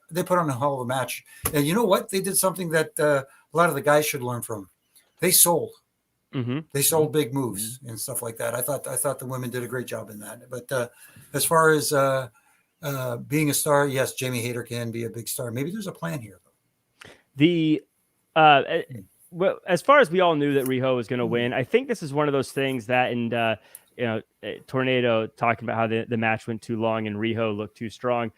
they put on a hell of a match. And you know what? They did something that a lot of the guys should learn from. They sold. They sold big moves and stuff like that. I thought the women did a great job in that. But as far as being a star, yes, Jamie Hayter can be a big star. Maybe there's a plan here, though. Well, as far as we all knew that Riho was going to win, I think this is one of those things that, and Tornado talking about how the match went too long and Riho looked too strong.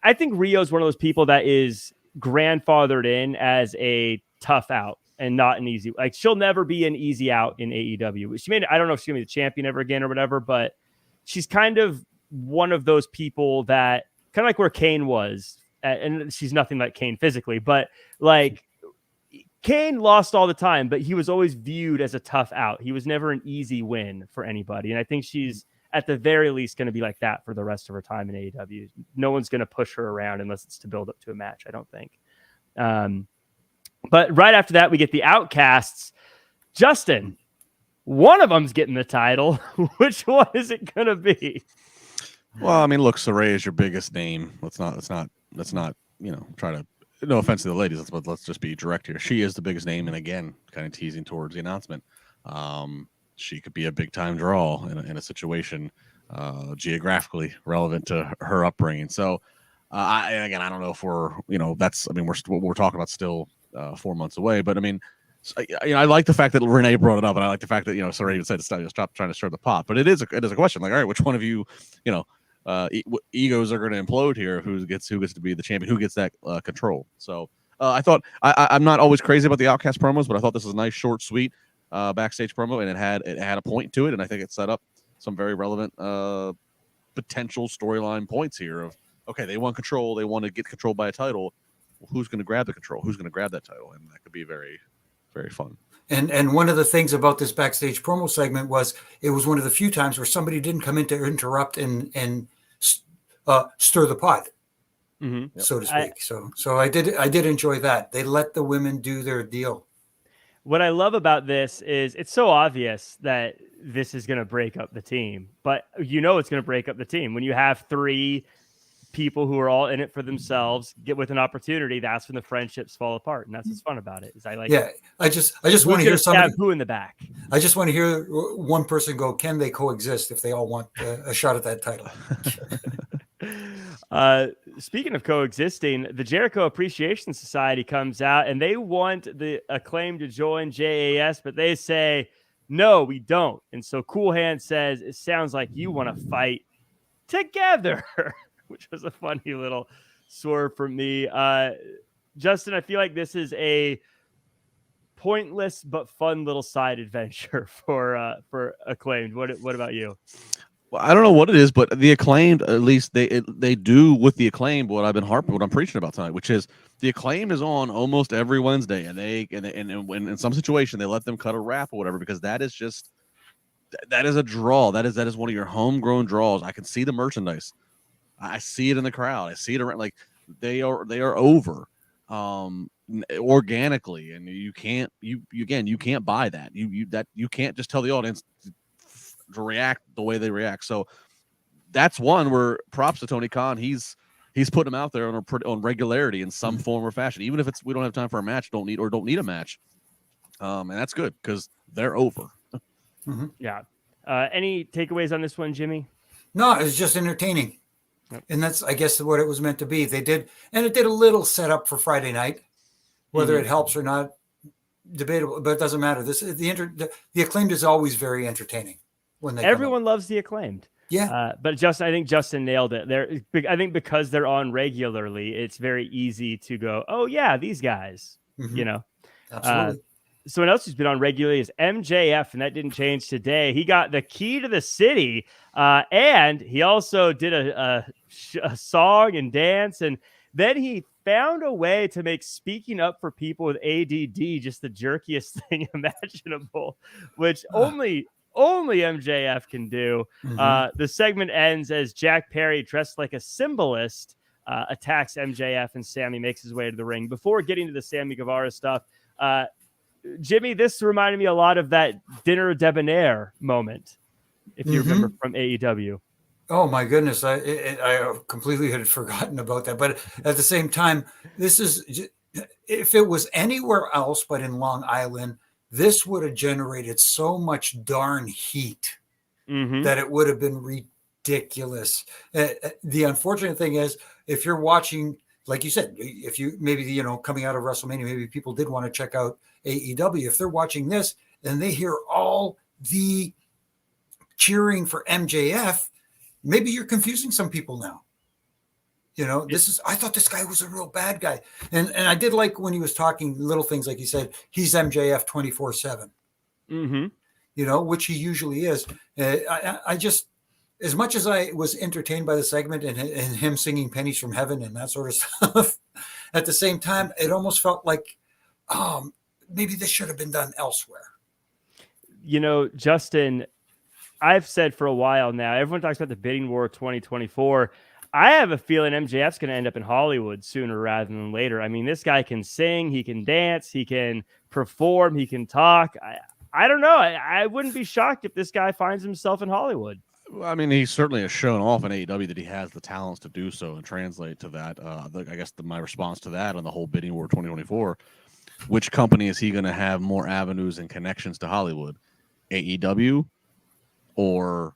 I think Riho is one of those people that is grandfathered in as a tough out and not an easy. Like she'll never be an easy out in AEW. I don't know if she's gonna be the champion ever again or whatever, but she's kind of one of those people that kind of like where Kane was, and she's nothing like Kane physically, but like Kane lost all the time, but he was always viewed as a tough out. He was never an easy win for anybody. And I think she's at the very least going to be like that for the rest of her time in AEW. No one's going to push her around unless it's to build up to a match, I don't think. But right after that, we get the Outcasts. Justin, one of them's getting the title. Which one is it going to be? Well, I mean, look, Saray is your biggest name. Let's not, try to, no offense to the ladies, let's just be direct here. She is the biggest name. And again, kind of teasing towards the announcement. She could be a big time draw in a situation geographically relevant to her upbringing. So, I don't know if we're talking about still 4 months away, but I mean, I like the fact that Renee brought it up, and I like the fact that Saray even said stop trying to stir the pot. But it is a question. Like, all right, which one of you, egos are going to implode here? Who gets to be the champion? Who gets that control? So I thought I'm not always crazy about the Outcast promos, but I thought this was a nice, short, sweet backstage promo, and it had a point to it, and I think it set up some very relevant potential storyline points here. Of okay, they want control, they want to get controlled by a title. Well, who's going to grab the control? Who's going to grab that title? And that could be very, very fun. And one of the things about this backstage promo segment was it was one of the few times where somebody didn't come in to interrupt and stir the pot, so to speak. So I did enjoy that. They let the women do their deal. What I love about this is it's so obvious that this is going to break up the team, but it's going to break up the team when you have three people who are all in it for themselves get with an opportunity. That's when the friendships fall apart, and that's what's fun about it. Is I just want to hear somebody who in the back. I just want to hear one person go, can they coexist if they all want a shot at that title? Speaking of coexisting, the Jericho Appreciation Society comes out and they want the Acclaim to join JAS, but they say no, we don't. And so Cool Hand says it sounds like you want to fight together. Which was a funny little swerve from me. Justin, I feel like this is a pointless but fun little side adventure for Acclaimed. What about you? Well, I don't know what it is, but the Acclaimed, at least they do with the Acclaimed what I'm preaching about tonight, which is the Acclaimed is on almost every Wednesday, and in some situation they let them cut a rap or whatever, because that is a draw. That is one of your homegrown draws. I can see the merchandise. I see it in the crowd. I see it around. Like they are over organically, and you can't buy that. You can't just tell the audience to react the way they react. So that's one where props to Tony Khan. He's putting them out there on regularity in some form or fashion, even if we don't have time for a match, don't need a match, and that's good because they're over. Yeah. Any takeaways on this one, Jimmy? No, it was just entertaining. And that's, I guess, what it was meant to be. It did a little setup for Friday night. Whether it helps or not, debatable, but it doesn't matter. The Acclaimed is always very entertaining when everyone loves the Acclaimed. Yeah, but I think Justin nailed it. I think because they're on regularly, it's very easy to go, oh yeah, these guys. Absolutely. Someone else who's been on regularly is MJF, and that didn't change today. He got the key to the city, and he also did a song and dance, and then he found a way to make speaking up for people with ADD just the jerkiest thing imaginable, which only MJF can do. The segment ends as Jack Perry, dressed like a symbolist, attacks MJF, and Sammy makes his way to the ring. Before getting to the Sammy Guevara stuff, Jimmy, this reminded me a lot of that Dinner Debonair moment, if you remember from AEW. Oh my goodness, I completely had forgotten about that. But at the same time, this is, if it was anywhere else but in Long Island, this would have generated so much darn heat that it would have been ridiculous. The unfortunate thing is, if you're watching, like you said, if you maybe, coming out of WrestleMania, maybe people did want to check out AEW. If they're watching this and they hear all the cheering for MJF, maybe you're confusing some people now. I thought this guy was a real bad guy. And I did like when he was talking little things, like he said, he's MJF 24/7, which he usually is. I just, as much as I was entertained by the segment and him singing Pennies from Heaven and that sort of stuff, at the same time, it almost felt like, maybe this should have been done elsewhere. You know, Justin, I've said for a while now, everyone talks about the bidding war 2024. I have a feeling MJF's going to end up in Hollywood sooner rather than later. I mean, this guy can sing, he can dance, he can perform, he can talk. I don't know. I wouldn't be shocked if this guy finds himself in Hollywood. I mean, he certainly has shown off in AEW that he has the talents to do so and translate to that. I guess my response to that on the whole bidding war 2024, which company is he going to have more avenues and connections to Hollywood? AEW or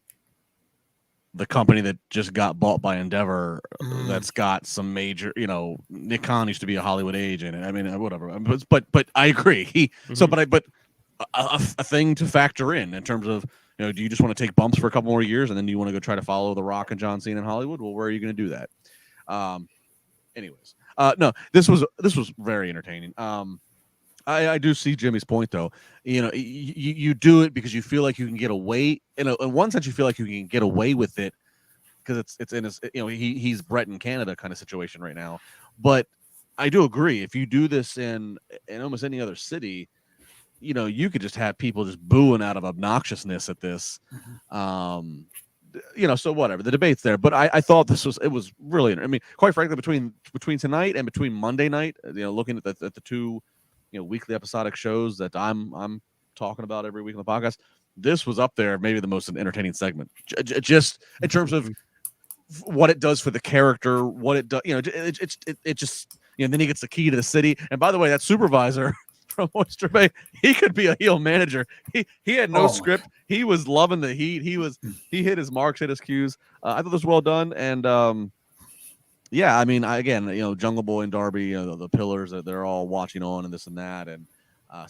the company that just got bought by Endeavor that's got some major, you know, Nick Khan used to be a Hollywood agent. And I mean, whatever. But I agree. But a thing to factor in terms of, you know, do you just want to take bumps for a couple more years and then do you want to go try to follow The Rock and John Cena in Hollywood? Well, where are you going to do that? No, this was very entertaining. I do see Jimmy's point, though. You know, you do it because you feel like you can get away. In one sense, you feel like you can get away with it because it's in his. You know, he's Brett in Canada kind of situation right now. But I do agree. If you do this in almost any other city, you know, you could just have people just booing out of obnoxiousness at this. You know, so whatever. The debate's there. But I thought it was really. I mean, quite frankly, between tonight and between Monday night, you know, looking at the two, you know, weekly episodic shows that I'm talking about every week on the podcast, this was up there, maybe the most entertaining segment, just in terms of what it does for the character, what it does, you know, it just, you know, then he gets the key to the city. And by the way, that supervisor from Oyster Bay, he could be a heel manager. He had no script. He was loving the heat. He hit his marks, hit his cues. I thought this was well done. And, yeah, I mean, again, you know, Jungle Boy and Darby, you know, the pillars that they're all watching on and this and that, and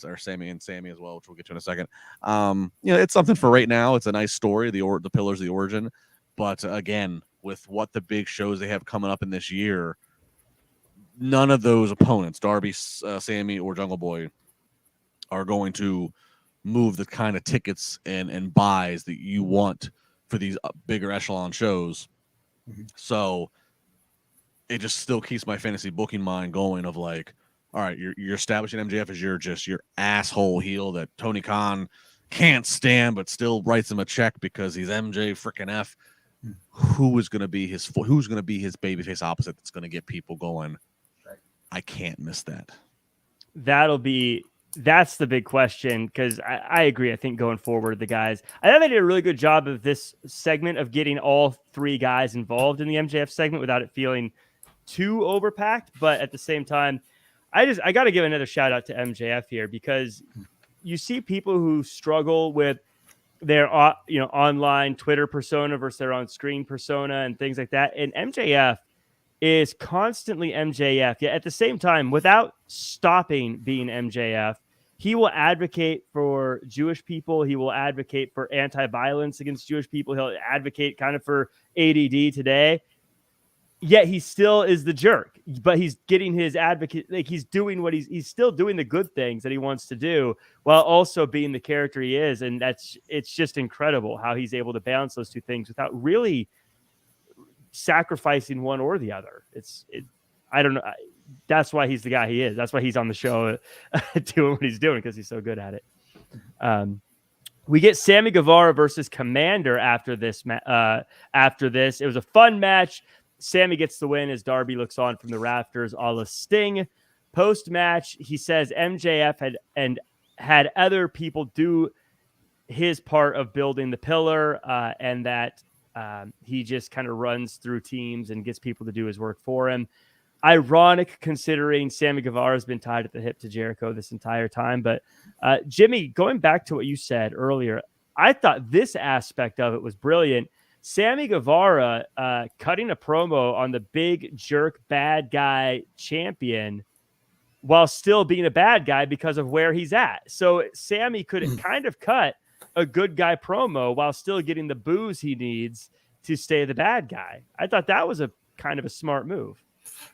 or Sammy as well, which we'll get to in a second. You know, it's something for right now. It's a nice story, the pillars, the origin. But again, with what the big shows they have coming up in this year, none of those opponents, Darby, Sammy, or Jungle Boy, are going to move the kind of tickets and buys that you want for these bigger echelon shows. So it just still keeps my fantasy booking mind going of like, all right, you're establishing MJF as your asshole heel that Tony Khan can't stand, but still writes him a check because he's MJ freaking F. Who's going to be his babyface opposite that's going to get people going? Right. I can't miss that. That's the big question, because I agree. I think going forward, the guys, I thought they did a really good job of this segment of getting all three guys involved in the MJF segment without it feeling too overpacked. But at the same time, I got to give another shout out to MJF here, because you see people who struggle with their online Twitter persona versus their on-screen persona and things like that. And MJF is constantly MJF. Yet at the same time, without stopping being MJF, he will advocate for Jewish people. He will advocate for anti-violence against Jewish people. He'll advocate kind of for ADD today. Yet he still is the jerk, but he's getting his advocate. Like, he's doing what he's still doing the good things that he wants to do while also being the character he is. And it's just incredible how he's able to balance those two things without really sacrificing one or the other. I don't know. That's why he's the guy he is. That's why he's on the show doing what he's doing, because he's so good at it. We get Sammy Guevara versus Komander after this. It was a fun match. Sammy gets the win as Darby looks on from the rafters, a la Sting. Post-match, he says MJF had other people do his part of building the pillar, and that he just kind of runs through teams and gets people to do his work for him. Ironic, considering Sammy Guevara has been tied at the hip to Jericho this entire time. But Jimmy, going back to what you said earlier, I thought this aspect of it was brilliant. Sammy Guevara cutting a promo on the big jerk bad guy champion while still being a bad guy because of where he's at. So Sammy could kind of cut a good guy promo while still getting the booze he needs to stay the bad guy. I thought that was a kind of a smart move.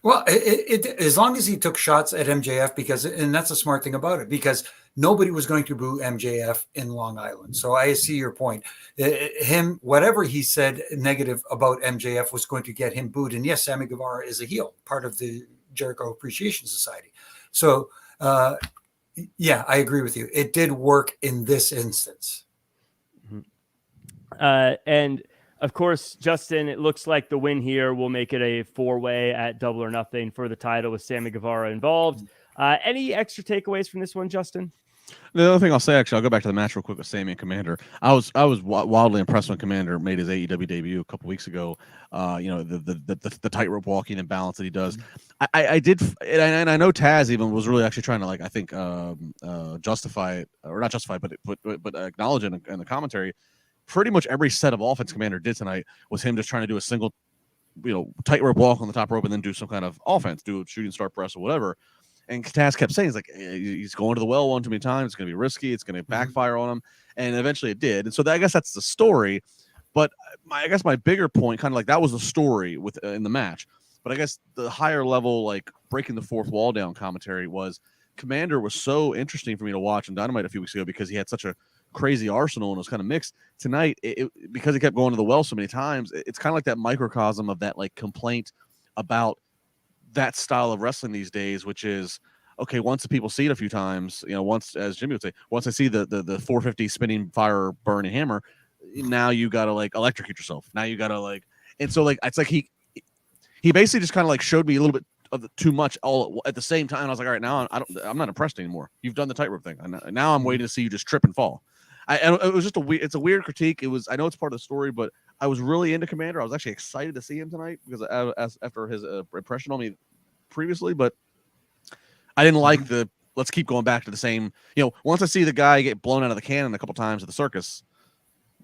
Well, as long as he took shots at MJF, and that's a smart thing about it, because nobody was going to boo MJF in Long Island. So I see your point. Whatever he said negative about MJF was going to get him booed. And yes, Sammy Guevara is a heel, part of the Jericho Appreciation Society. So, Yeah, I agree with you. It did work in this instance. And of course, Justin, it looks like the win here will make it a 4-way at Double or Nothing for the title with Sammy Guevara involved. Any extra takeaways from this one, Justin? The other thing I'll say, actually, I'll go back to the match real quick with Sammy and Komander. I was wildly impressed when Komander made his AEW debut a couple weeks ago. The tightrope walking and balance that he does. I did, and I know Taz even was really actually trying to, like, I think justify it, or not justify it, but acknowledge it in the commentary. Pretty much every set of offense Komander did tonight was him just trying to do a single, tightrope walk on the top rope and then do some kind of offense, do a shooting star press or whatever. And Taz kept saying, he's going to the well one too many times. It's going to be risky. It's going to backfire on him. And eventually it did. And so I guess that's the story. But I guess my bigger point, kind of like that was the story in the match. But I guess the higher level, like breaking the fourth wall down commentary was Komander was so interesting for me to watch in Dynamite a few weeks ago because he had such a crazy arsenal and it was kind of mixed. Tonight, because he kept going to the well so many times, it's kind of like that microcosm of that like complaint about that style of wrestling these days, which is, okay, once the people see it a few times, once, as Jimmy would say, once I see the 450 spinning fire burning hammer, now you got to like electrocute yourself. Now you got to like, and so like, it's like he basically just kind of like showed me a little bit of too much all at the same time. I was like, all right, now I'm not impressed anymore. You've done the tightrope thing. Now I'm waiting to see you just trip and fall. And it was just it's a weird critique. I know it's part of the story, but I was really into Komander. I was actually excited to see him tonight because after his impression on me previously, but I didn't like let's keep going back to the same, once I see the guy get blown out of the cannon a couple times at the circus,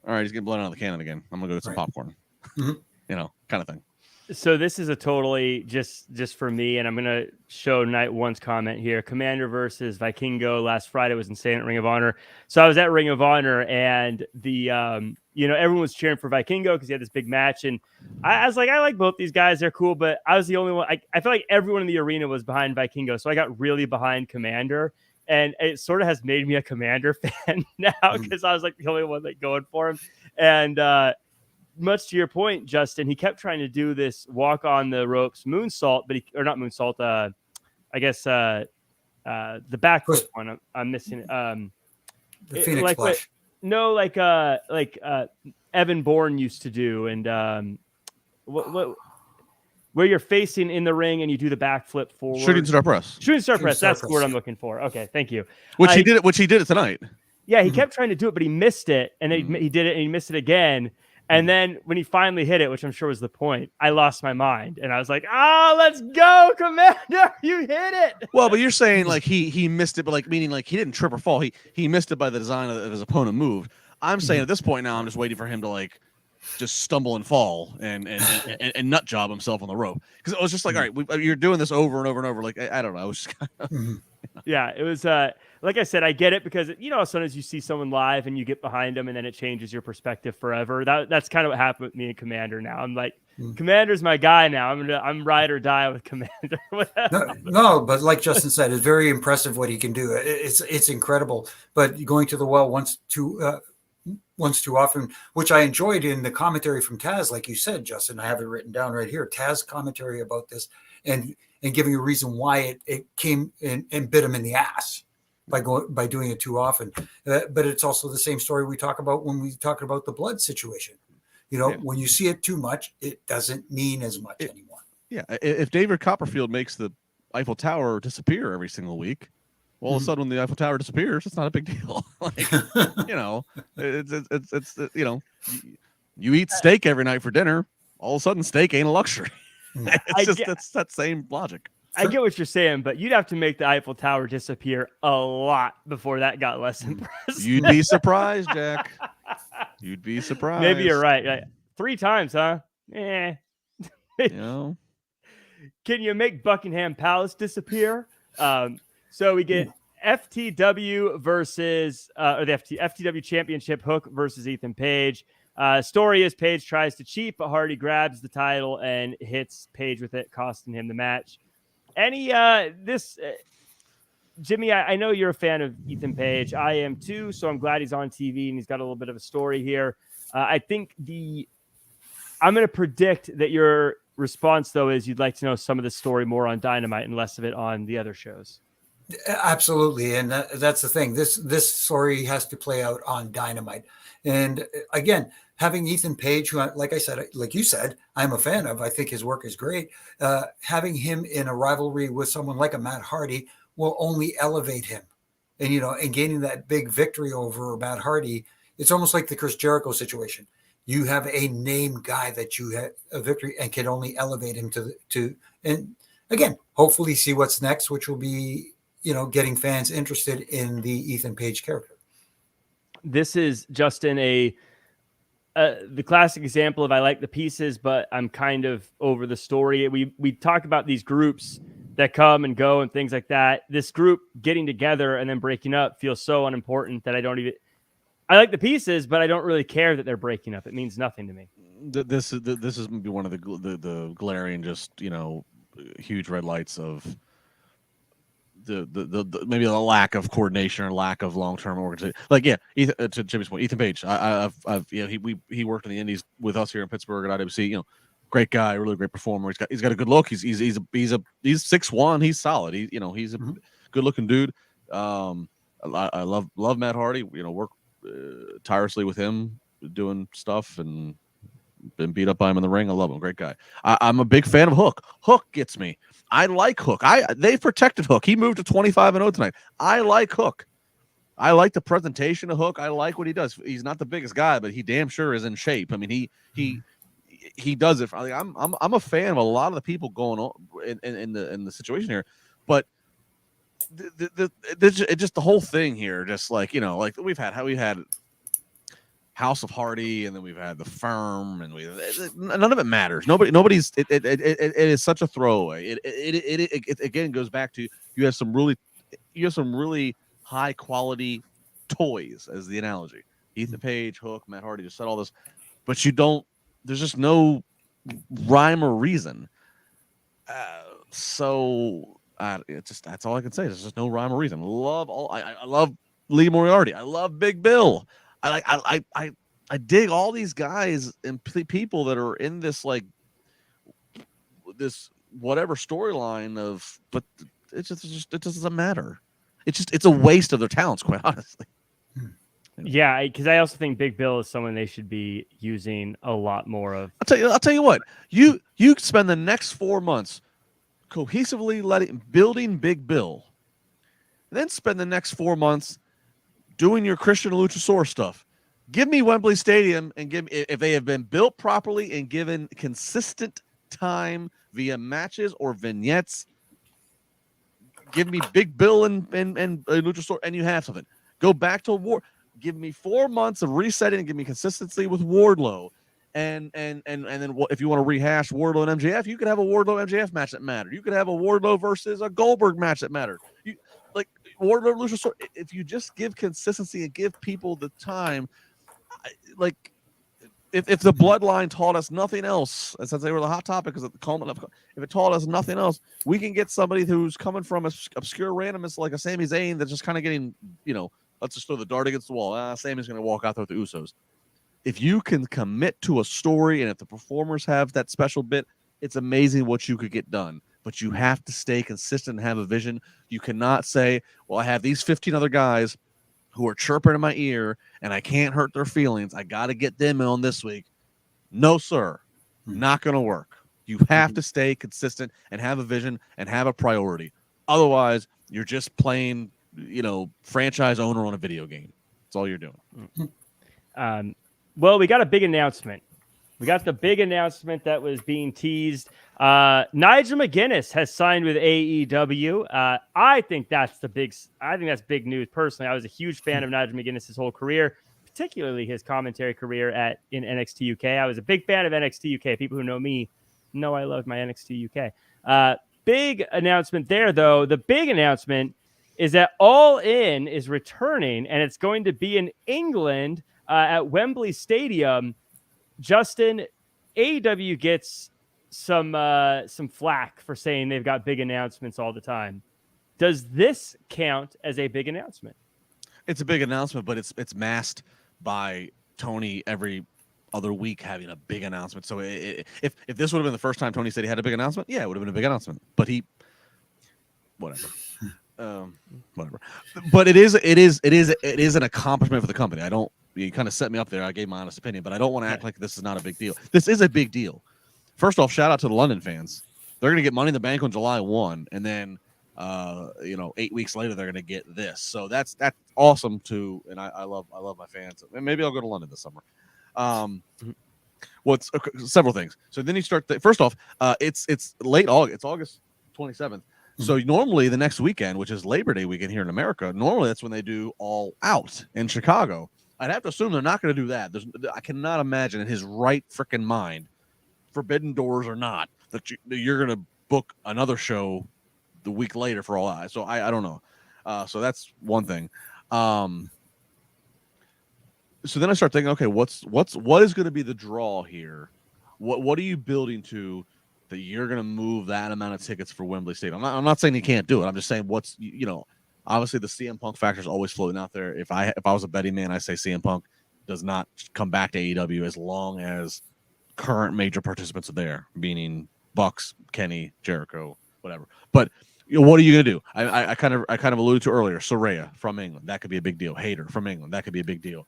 all right, he's getting blown out of the cannon again. I'm gonna go get some popcorn, kind of thing. So this is a totally just for me, and I'm going to show Night One's comment here. Komander versus Vikingo last Friday was insane at Ring of Honor. So I was at Ring of Honor, and the everyone was cheering for Vikingo because he had this big match, and I was like, I like both these guys, they're cool, but I was the only one. I feel like everyone in the arena was behind Vikingo, so I got really behind Komander, and it sort of has made me a Komander fan now because I was like the only one like going for him, and much to your point, Justin, he kept trying to do this walk on the ropes moonsault, but not moonsault. I guess the back foot one. I'm missing it. The Phoenix Splash. Like Evan Bourne used to do, and where you're facing in the ring and you do the backflip forward. Shooting star press. That's the word I'm looking for. Okay, thank you. Which he did it tonight. Yeah, he kept trying to do it, but he missed it, and then he did it, and he missed it again. And then when he finally hit it, which I'm sure was the point, I lost my mind. And I was like, let's go, Komander. You hit it. Well, but you're saying like he missed it, but like meaning like he didn't trip or fall. He missed it by the design of his opponent moved. I'm saying at this point now, I'm just waiting for him to like just stumble and fall and nut job himself on the rope. Because it was just like, all right, you're doing this over and over and over. Like, I don't know. I was just kind of... Yeah, it was like I said, I get it because sometimes you see someone live and you get behind them and then it changes your perspective forever. That's kind of what happened with me and Komander now. I'm like, Komander's my guy now. I'm ride or die with Komander. No, but like Justin said, it's very impressive what he can do. It's incredible. But going to the well once too often, which I enjoyed in the commentary from Taz, like you said, Justin, I have it written down right here. Taz commentary about this and giving a reason why it came and bit him in the ass by doing it too often. But it's also the same story we talk about when we talk about the blood situation. When you see it too much, it doesn't mean as much anymore. Yeah. If David Copperfield makes the Eiffel Tower disappear every single week, well, all of a sudden when the Eiffel Tower disappears, it's not a big deal. It's you eat steak every night for dinner. All of a sudden, steak ain't a luxury. It's that same logic. I get what you're saying, but you'd have to make the Eiffel Tower disappear a lot before that got less impressive. You'd be surprised, Jack. You'd be surprised. Maybe you're right. 3 times, huh? Can you make Buckingham Palace disappear? So we get FTW versus or the FTW Championship Hook versus Ethan Page. Story is Page tries to cheat, but Hardy grabs the title and hits Page with it, costing him the match. Jimmy, I know you're a fan of Ethan Page. I am too, so I'm glad he's on TV and he's got a little bit of a story here. I think I'm going to predict that your response, though, is you'd like to know some of the story more on Dynamite and less of it on the other shows. Absolutely, and that's the thing. This story has to play out on Dynamite, and again, having Ethan Page, who, like I said, like you said, I'm a fan of. I think his work is great. Having him in a rivalry with someone like a Matt Hardy will only elevate him, and and gaining that big victory over Matt Hardy, it's almost like the Chris Jericho situation. You have a name guy that you have a victory and can only elevate him to and again, hopefully see what's next, which will be getting fans interested in the Ethan Page character. This is Justin the classic example of I like the pieces, but I'm kind of over the story. We talk about these groups that come and go and things like that. This group getting together and then breaking up feels so unimportant that I like the pieces, but I don't really care that they're breaking up. It means nothing to me. This is maybe one of the glaring, just huge red lights of the maybe the lack of coordination or lack of long-term organization. Like, yeah, to Jimmy's point, Ethan Page, he worked in the Indies with us here in Pittsburgh at IWC. Great guy, really great performer. He's got a good look. He's 6'1". He's solid. He's a good-looking dude. I love Matt Hardy. Work tirelessly with him doing stuff and been beat up by him in the ring. I love him. Great guy. I'm a big fan of Hook. Hook gets me. I like Hook. They've protected Hook. He moved to 25-0 tonight. I like Hook. I like the presentation of Hook. I like what he does. He's not the biggest guy, but he damn sure is in shape. I mean, he does it. I'm a fan of a lot of the people going on in the situation here, but just the whole thing here, just like like we've had House of Hardy, and then we've had the Firm, and none of it matters. Nobody's. It is such a throwaway. It again goes back to you have some really high quality toys as the analogy. Ethan Page, Hook, Matt Hardy, just said all this, but you don't. There's just no rhyme or reason. So that's all I can say. There's just no rhyme or reason. I love Lee Moriarty. I love Big Bill. I dig all these guys and people that are in this this whatever storyline of, but it doesn't matter. It's a waste of their talents, quite honestly. Yeah, because I also think Big Bill is someone they should be using a lot more of. I'll tell you what. You spend the next 4 months cohesively building Big Bill, and then spend the next 4 months doing your Christian Luchasaurus stuff. Give me Wembley Stadium and if they have been built properly and given consistent time via matches or vignettes. Give me Big Bill and Luchasaurus, and you have something. Go back to War. Give me 4 months of resetting and give me consistency with Wardlow. And then if you want to rehash Wardlow and MJF, you could have a Wardlow MJF match that mattered. You could have a Wardlow versus a Goldberg match that mattered. Wardlow, Luchasaurus. If you just give consistency and give people the time, if the Bloodline taught us nothing else, since they were the hot topic, because if it taught us nothing else, we can get somebody who's coming from obscure randomness like a Sami Zayn that's just kind of getting, let's just throw the dart against the wall. Sami's going to walk out there with the Usos. If you can commit to a story and if the performers have that special bit, it's amazing what you could get done. But you have to stay consistent and have a vision. You cannot say, well, I have these 15 other guys who are chirping in my ear and I can't hurt their feelings. I got to get them on this week. No, sir. Not going to work. You have to stay consistent and have a vision and have a priority. Otherwise, you're just playing, franchise owner on a video game. That's all you're doing. Well, we got a big announcement. We got the big announcement that was being teased. Nigel McGuinness has signed with AEW. I think that's big news. Personally, I was a huge fan of Nigel McGuinness his whole career, particularly his commentary career in NXT UK. I was a big fan of NXT UK. People who know me know I love my NXT UK. Big announcement there, though. The big announcement is that All In is returning, and it's going to be in England at Wembley Stadium. Justin, AEW gets some flack for saying they've got big announcements all the time. Does this count as a big announcement? It's a big announcement, but it's masked by Tony every other week having a big announcement. So if this would have been the first time Tony said he had a big announcement, yeah, it would have been a big announcement. But whatever. whatever. But it is an accomplishment for the company. You kind of set me up there. I gave my honest opinion, but I don't want to act like this is not a big deal. This is a big deal. First off, shout out to the London fans. They're going to get Money in the Bank on July 1, and then 8 weeks later they're going to get this. So that's awesome too, and I love my fans. And maybe I'll go to London this summer. Well, it's several things. So then you start. First off, it's late August. It's August 27th. So normally the next weekend, which is Labor Day weekend here in America, normally that's when they do All Out in Chicago. I'd have to assume they're not going to do that. I cannot imagine in his right freaking mind, Forbidden Doors or not, that you're going to book another show the week later for All Out. So I don't know. So that's one thing. So then I start thinking, okay, what is going to be the draw here? What are you building to that you're going to move that amount of tickets for Wembley Stadium? I'm not saying you can't do it. I'm just saying obviously the CM Punk factor is always floating out there. If I was a betting man, I say CM Punk does not come back to AEW as long as current major participants are there, meaning Bucks, Kenny, Jericho, whatever. But what are you going to do? I kind of alluded to earlier. Soraya from England, that could be a big deal. Hayter from England, that could be a big deal.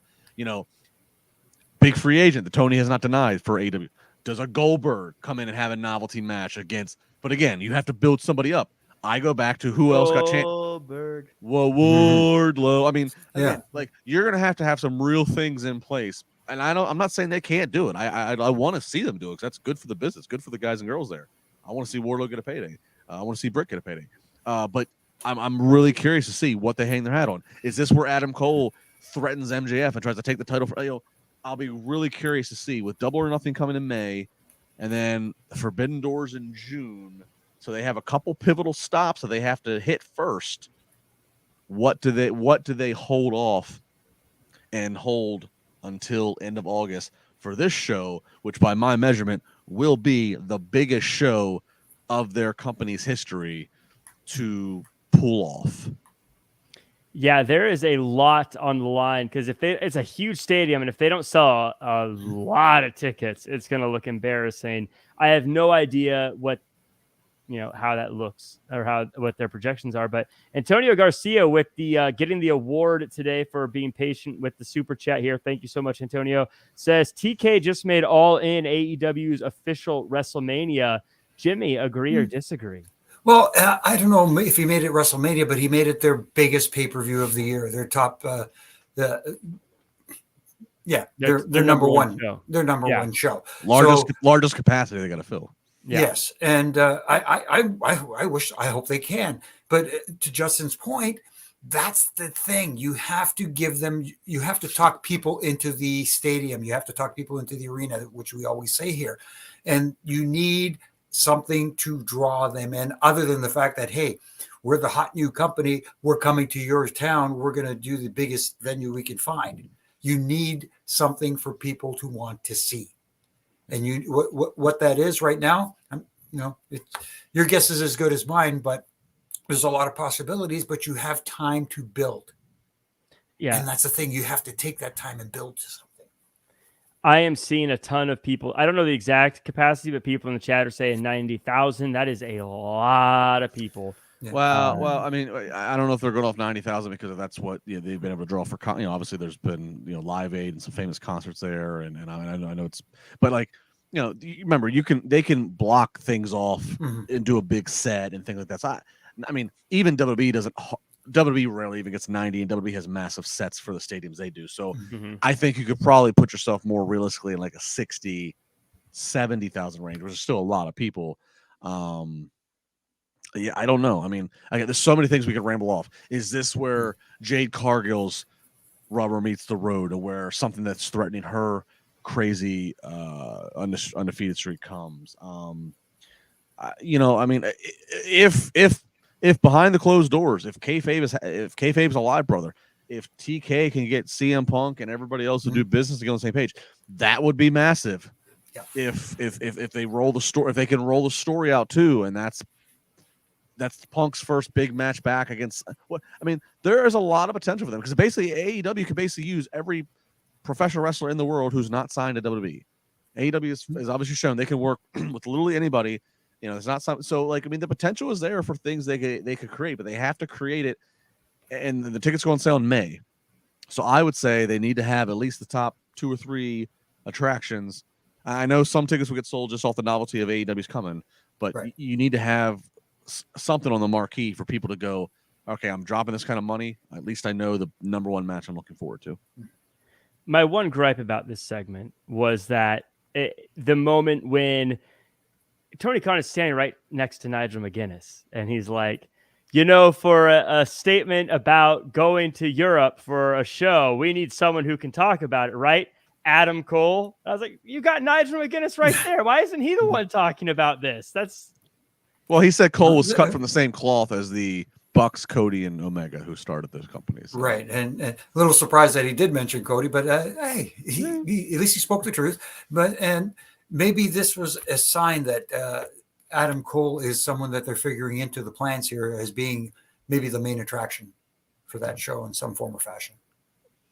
Big free agent that Tony has not denied for AEW. Does a Goldberg come in and have a novelty match against? But again, you have to build somebody up. I go back to who else got chance. Goldberg. Wardlow. I mean, again, you're gonna have to have some real things in place. And I'm not saying they can't do it. I want to see them do it because that's good for the business, good for the guys and girls there. I want to see Wardlow get a payday. I want to see Britt get a payday. But I'm really curious to see what they hang their hat on. Is this where Adam Cole threatens MJF and tries to take the title for? I'll be really curious to see with Double or Nothing coming in May, and then Forbidden Doors in June. So they have a couple pivotal stops that they have to hit first. What do they hold off and hold until end of August for this show, which by my measurement will be the biggest show of their company's history to pull off? Yeah, there is a lot on the line because it's a huge stadium, and if they don't sell a lot of tickets, it's going to look embarrassing. I have no idea how that looks or what their projections are. But Antonio Garcia with the getting the award today for being patient with the super chat here. Thank you so much, Antonio. Says TK just made All In AEW's official WrestleMania. Jimmy, agree or disagree? Well, I don't know if he made it WrestleMania, but he made it their biggest pay-per-view of the year. Their top, their number one show. Their number one show. Largest capacity they got to fill. Yeah. Yes, and I hope they can. But to Justin's point, that's the thing. You have to give them. You have to talk people into the stadium. You have to talk people into the arena, which we always say here, and you need something to draw them in other than the fact that, hey, we're the hot new company, we're coming to your town, we're going to do the biggest venue we can find. You need something for people to want to see, and what that is right now, your guess is as good as mine, but there's a lot of possibilities, but you have time to build. And that's the thing, you have to take that time and build something. I am seeing a ton of people. I don't know the exact capacity, but people in the chat are saying 90,000. That is a lot of people. Yeah. Well, I mean, I don't know if they're going off 90,000 because that's what they've been able to draw for. Obviously, there's been Live Aid and some famous concerts there, and I know it's, but remember they can block things off and do a big set and things like that. So I mean, even WWE rarely even gets 90, and WWE has massive sets for the stadiums they do. So I think you could probably put yourself more realistically in like a 60, 70,000 range, which is still a lot of people. I don't know. I mean, there's so many things we could ramble off. Is this where Jade Cargill's rubber meets the road, or where something that's threatening her crazy undefeated streak comes? I mean, if behind the closed doors, if kayfabe's alive, brother, if TK can get CM Punk and everybody else to do business to get on the same page, that would be massive. Yeah. If they roll the story, if they can roll the story out too, and that's Punk's first big match back against. There is a lot of potential for them because basically AEW can basically use every professional wrestler in the world who's not signed to WWE. AEW is obviously shown they can work with literally anybody It's not something. So, like, I mean, the potential is there for things they could create, but they have to create it. And the tickets go on sale in May. So I would say they need to have at least the top 2 or 3 attractions. I know some tickets will get sold just off the novelty of AEW's coming, but you need to have something on the marquee for people to go, okay, I'm dropping this kind of money. At least I know the number one match I'm looking forward to. My one gripe about this segment was that the moment when Tony Khan is standing right next to Nigel McGuinness, and he's like, for a statement about going to Europe for a show, we need someone who can talk about it, right? Adam Cole. I was like, you got Nigel McGuinness right there. Why isn't he the one talking about this? Well, he said Cole was cut from the same cloth as the Bucks, Cody, and Omega, who started those companies. So. Right. And a little surprised that he did mention Cody, but hey, he at least he spoke the truth. And maybe this was a sign that Adam Cole is someone that they're figuring into the plans here as being maybe the main attraction for that show in some form or fashion.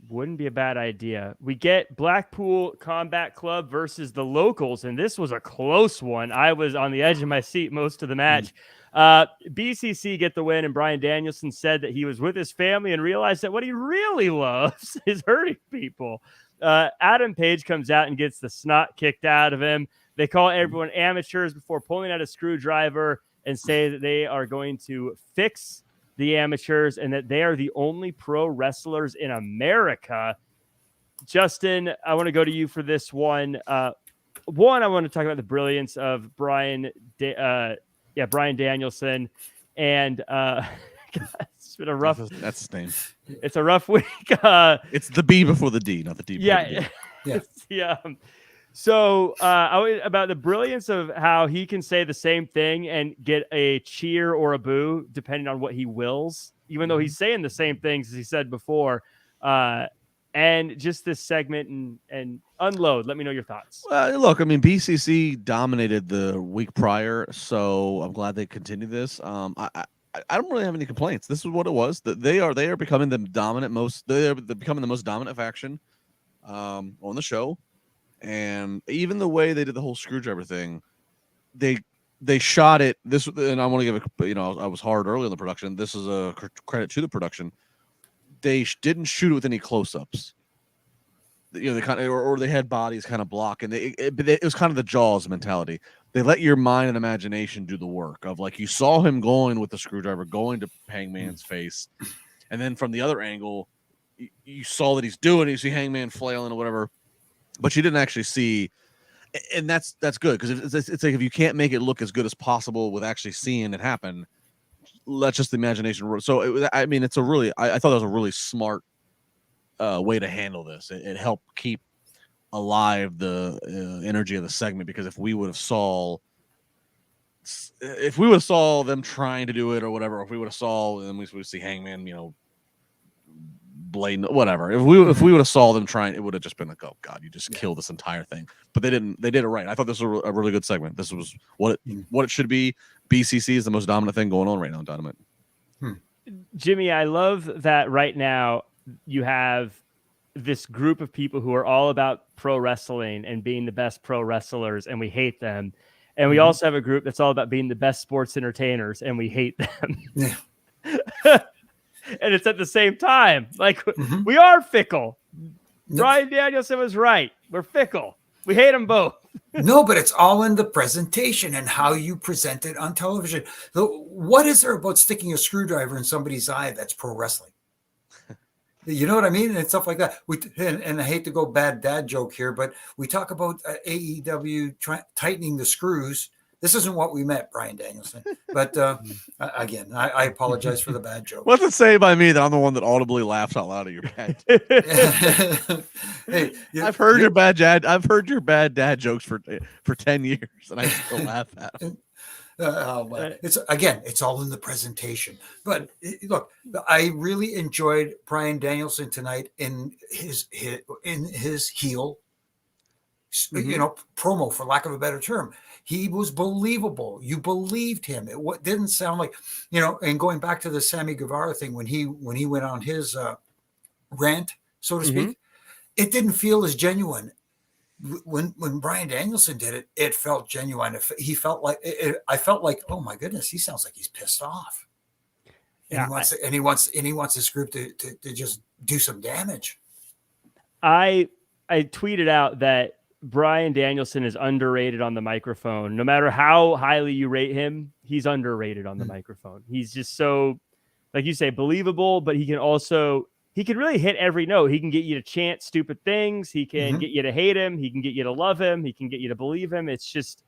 Wouldn't be a bad idea. We get Blackpool Combat Club versus the Locals, and this was a close one. I was on the edge of my seat most of the match. BCC get the win, and Bryan Danielson said that he was with his family and realized that what he really loves is hurting people. Adam Page comes out and gets the snot kicked out of him. They call everyone amateurs before pulling out a screwdriver and say that they are going to fix the amateurs and that they are the only pro wrestlers in America. Justin, I want to go to you for this one. I want to talk about the brilliance of Bryan Danielson. And it's been a rough... That's his name. It's a rough week. It's the B before the D, not the D before the D. Yeah. So about the brilliance of how he can say the same thing and get a cheer or a boo, depending on what he wills, even though he's saying the same things as he said before. And just this segment and unload. Let me know your thoughts. Look, I mean, BCC dominated the week prior, so I'm glad they continue this. I don't really have any complaints. This is what it was. That they are becoming the dominant they're becoming the most dominant faction on the show. And even the way they did the whole screwdriver thing, they shot it. This, and I want to give I was hard early in the production. This is a credit to the production. They didn't shoot it with any close-ups. They kind of, or they had bodies kind of block, and it was kind of the Jaws mentality. They let your mind and imagination do the work of, like, you saw him going with the screwdriver, going to Hangman's face, and then from the other angle, you saw that he's doing it. You see Hangman flailing or whatever. But you didn't actually see, and that's good, because it's like if you can't make it look as good as possible with actually seeing it happen, let's just the imagination. So I thought that was a really smart way to handle this. It helped keep alive the energy of the segment, because if we would have saw them trying to do it or whatever, if we would have saw, then we would see Hangman, blatant whatever. If we would have saw them trying, it would have just been like, oh god, you just killed this entire thing. But they didn't. They did it right. I thought this was a really good segment. This was what it should be. BCC is the most dominant thing going on right now in Dynamite. Jimmy, I love that right now you have this group of people who are all about pro wrestling and being the best pro wrestlers, and we hate them. And we also have a group that's all about being the best sports entertainers, and we hate them. Yeah. And it's at the same time. Like, we are fickle. Bryan Danielson was right. We're fickle. We hate them both. No, but it's all in the presentation and how you present it on television. What is there about sticking a screwdriver in somebody's eye that's pro wrestling? You know what I mean? And stuff like that. And I hate to go bad dad joke here, but we talk about AEW tightening the screws. This isn't what we meant, Bryan Danielson. But again, I apologize for the bad joke. What's it say by me that I'm the one that audibly laughs out loud at your bad? Hey, I've heard your bad dad. I've heard your bad dad jokes for 10 years, and I still laugh at them. It's all in the presentation. But look, I really enjoyed Bryan Danielson tonight in his heel, promo, for lack of a better term. He was believable. You believed him. It didn't sound like, and going back to the Sammy Guevara thing, when he went on his rant, so to speak, it didn't feel as genuine when Bryan Danielson did it, it felt genuine. He felt like I felt like, oh my goodness, he sounds like he's pissed off. And he wants this group to just do some damage. I tweeted out that Bryan Danielson is underrated on the microphone. No matter how highly you rate him, he's underrated on the microphone. He's just so, like you say, believable, but he can really hit every note. He can get you to chant stupid things. He can get you to hate him. He can get you to love him. He can get you to believe him. It's just,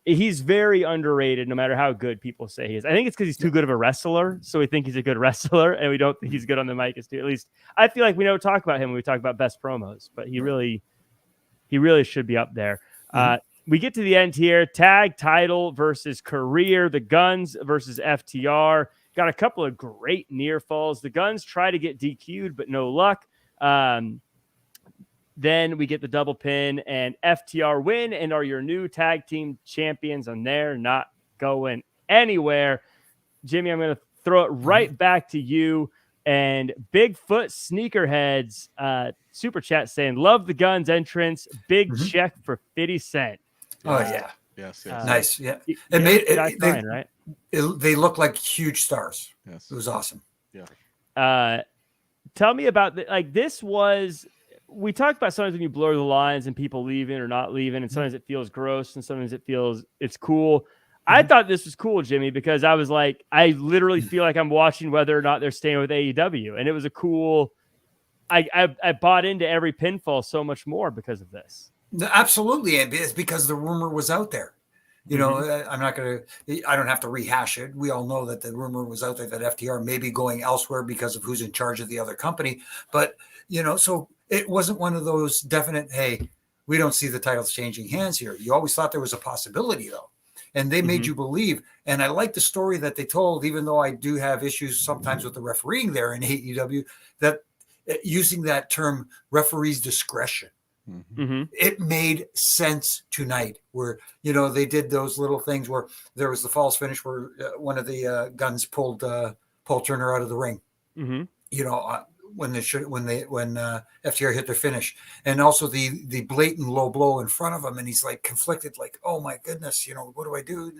he's very underrated no matter how good people say he is. I think it's because he's too good of a wrestler. So we think he's a good wrestler and we don't think he's good on the mic. At least I feel like we don't talk about him when we talk about best promos, but he really should be up there. We get to the end here. Tag title versus career. The Guns versus FTR. Got a couple of great near falls. The Guns try to get DQ'd, but no luck. Then we get the double pin and FTR win and are your new tag team champions, and they're not going anywhere. Jimmy, I'm going to throw it right back to you. And Bigfoot Sneakerheads super chat saying, love the Guns entrance. Big check for 50 Cent. Oh, yeah. Yes. Nice. Yeah. Right? They look like huge stars. Yes. It was awesome. Yeah. Tell me about this was, we talked about sometimes when you blur the lines and people leaving or not leaving, and sometimes it feels gross and sometimes it feels it's cool. I thought this was cool, Jimmy, because I was like, I literally feel like I'm watching whether or not they're staying with AEW. And it was a cool, I bought into every pinfall so much more because of this. Absolutely. It's because the rumor was out there. You know, I don't have to rehash it. We all know that the rumor was out there that FTR may be going elsewhere because of who's in charge of the other company. But, so it wasn't one of those definite, hey, we don't see the titles changing hands here. You always thought there was a possibility, though. And they made you believe. And I like the story that they told, even though I do have issues sometimes with the refereeing there in AEW, that using that term referee's discretion, it made sense tonight where, they did those little things where there was the false finish where one of the Guns pulled Paul Turner out of the ring, when FTR hit their finish, and also the blatant low blow in front of him, and he's like conflicted, like, oh my goodness, what do I do?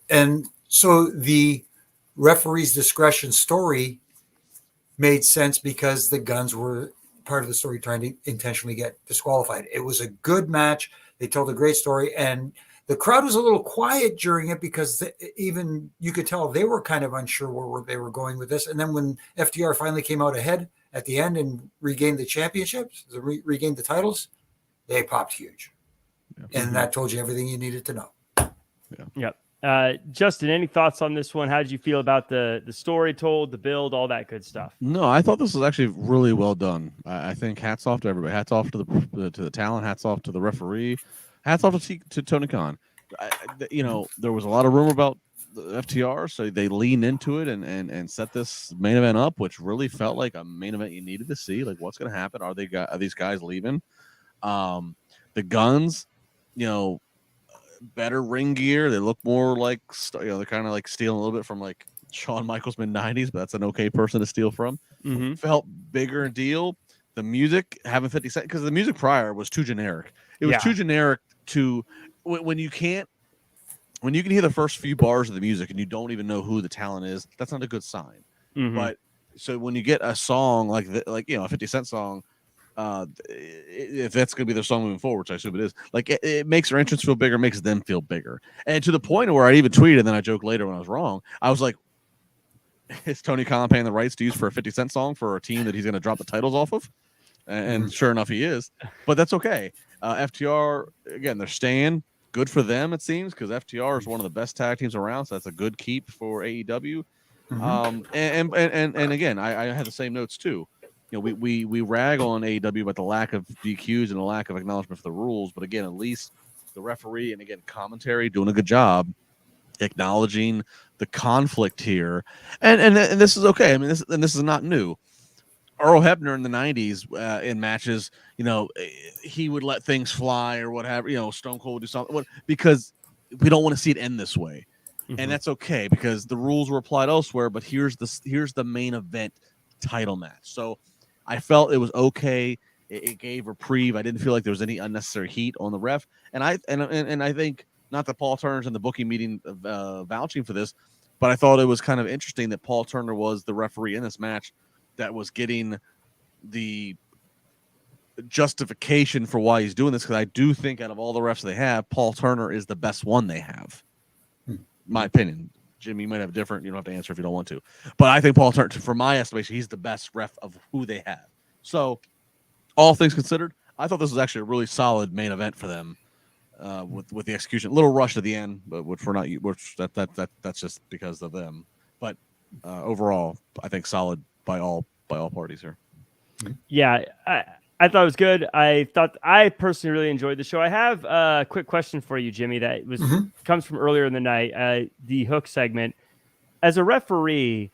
And so the referee's discretion story made sense because the Guns were part of the story trying to intentionally get disqualified. It was a good match. They told a great story, and the crowd was a little quiet during it because even you could tell they were kind of unsure where they were going with this. And then when FTR finally came out ahead at the end and regained the championships, regained the titles, they popped huge. Yeah. And that told you everything you needed to know. Yep. Justin, any thoughts on this one? How did you feel about the story told, the build, all that good stuff? No, I thought this was actually really well done. I think hats off to everybody. Hats off to the talent. Hats off to the referee. Hats off to Tony Khan. There was a lot of rumor about the FTR, so they leaned into it and set this main event up, which really felt like a main event you needed to see. Like, what's going to happen? Are these guys leaving? The Guns, better ring gear. They look more like, they're kind of like stealing a little bit from like Shawn Michaels mid-90s, but that's an okay person to steal from. Felt bigger deal. The music, having 50 Cent, because the music prior was too generic. It was too generic to when you can hear the first few bars of the music and you don't even know who the talent is. That's not a good sign. But so when you get a song like a 50 Cent song, if that's going to be their song moving forward, which I assume it is, like it makes their entrance feel bigger, makes them feel bigger, and to the point where I even tweeted, and then I joked later when I was wrong. I was like, "Is Tony Khan paying the rights to use for a 50 Cent song for a team that he's going to drop the titles off of?" And sure enough, he is. But that's okay. FTR, again, they're staying. Good for them, it seems, because FTR is one of the best tag teams around, so that's a good keep for AEW. And again, I had the same notes too. We rag on AEW about the lack of DQs and the lack of acknowledgement for the rules, but again, at least the referee and again commentary doing a good job acknowledging the conflict here, and this is okay. I mean, this is not new. Earl Hebner in the 90s in matches, he would let things fly or whatever, Stone Cold would do something because we don't want to see it end this way. And that's okay because the rules were applied elsewhere, but here's the main event title match. So I felt it was okay It gave reprieve. I didn't feel like there was any unnecessary heat on the ref. And I think, not that Paul Turner's in the booking meeting vouching for this, but I thought it was kind of interesting that Paul Turner was the referee in this match that was getting the justification for why he's doing this, because I do think out of all the refs they have, Paul Turner is the best one they have. My opinion. Jimmy, you might have different. You don't have to answer if you don't want to. But I think Paul Turner, for my estimation, he's the best ref of who they have. So, all things considered, I thought this was actually a really solid main event for them with the execution. A little rushed at the end, but which we're not. That's just because of them. But overall, I think solid by all parties here. Yeah, I thought it was good. I personally really enjoyed the show. I have a quick question for you, Jimmy, that comes from earlier in the night, the hook segment. As a referee,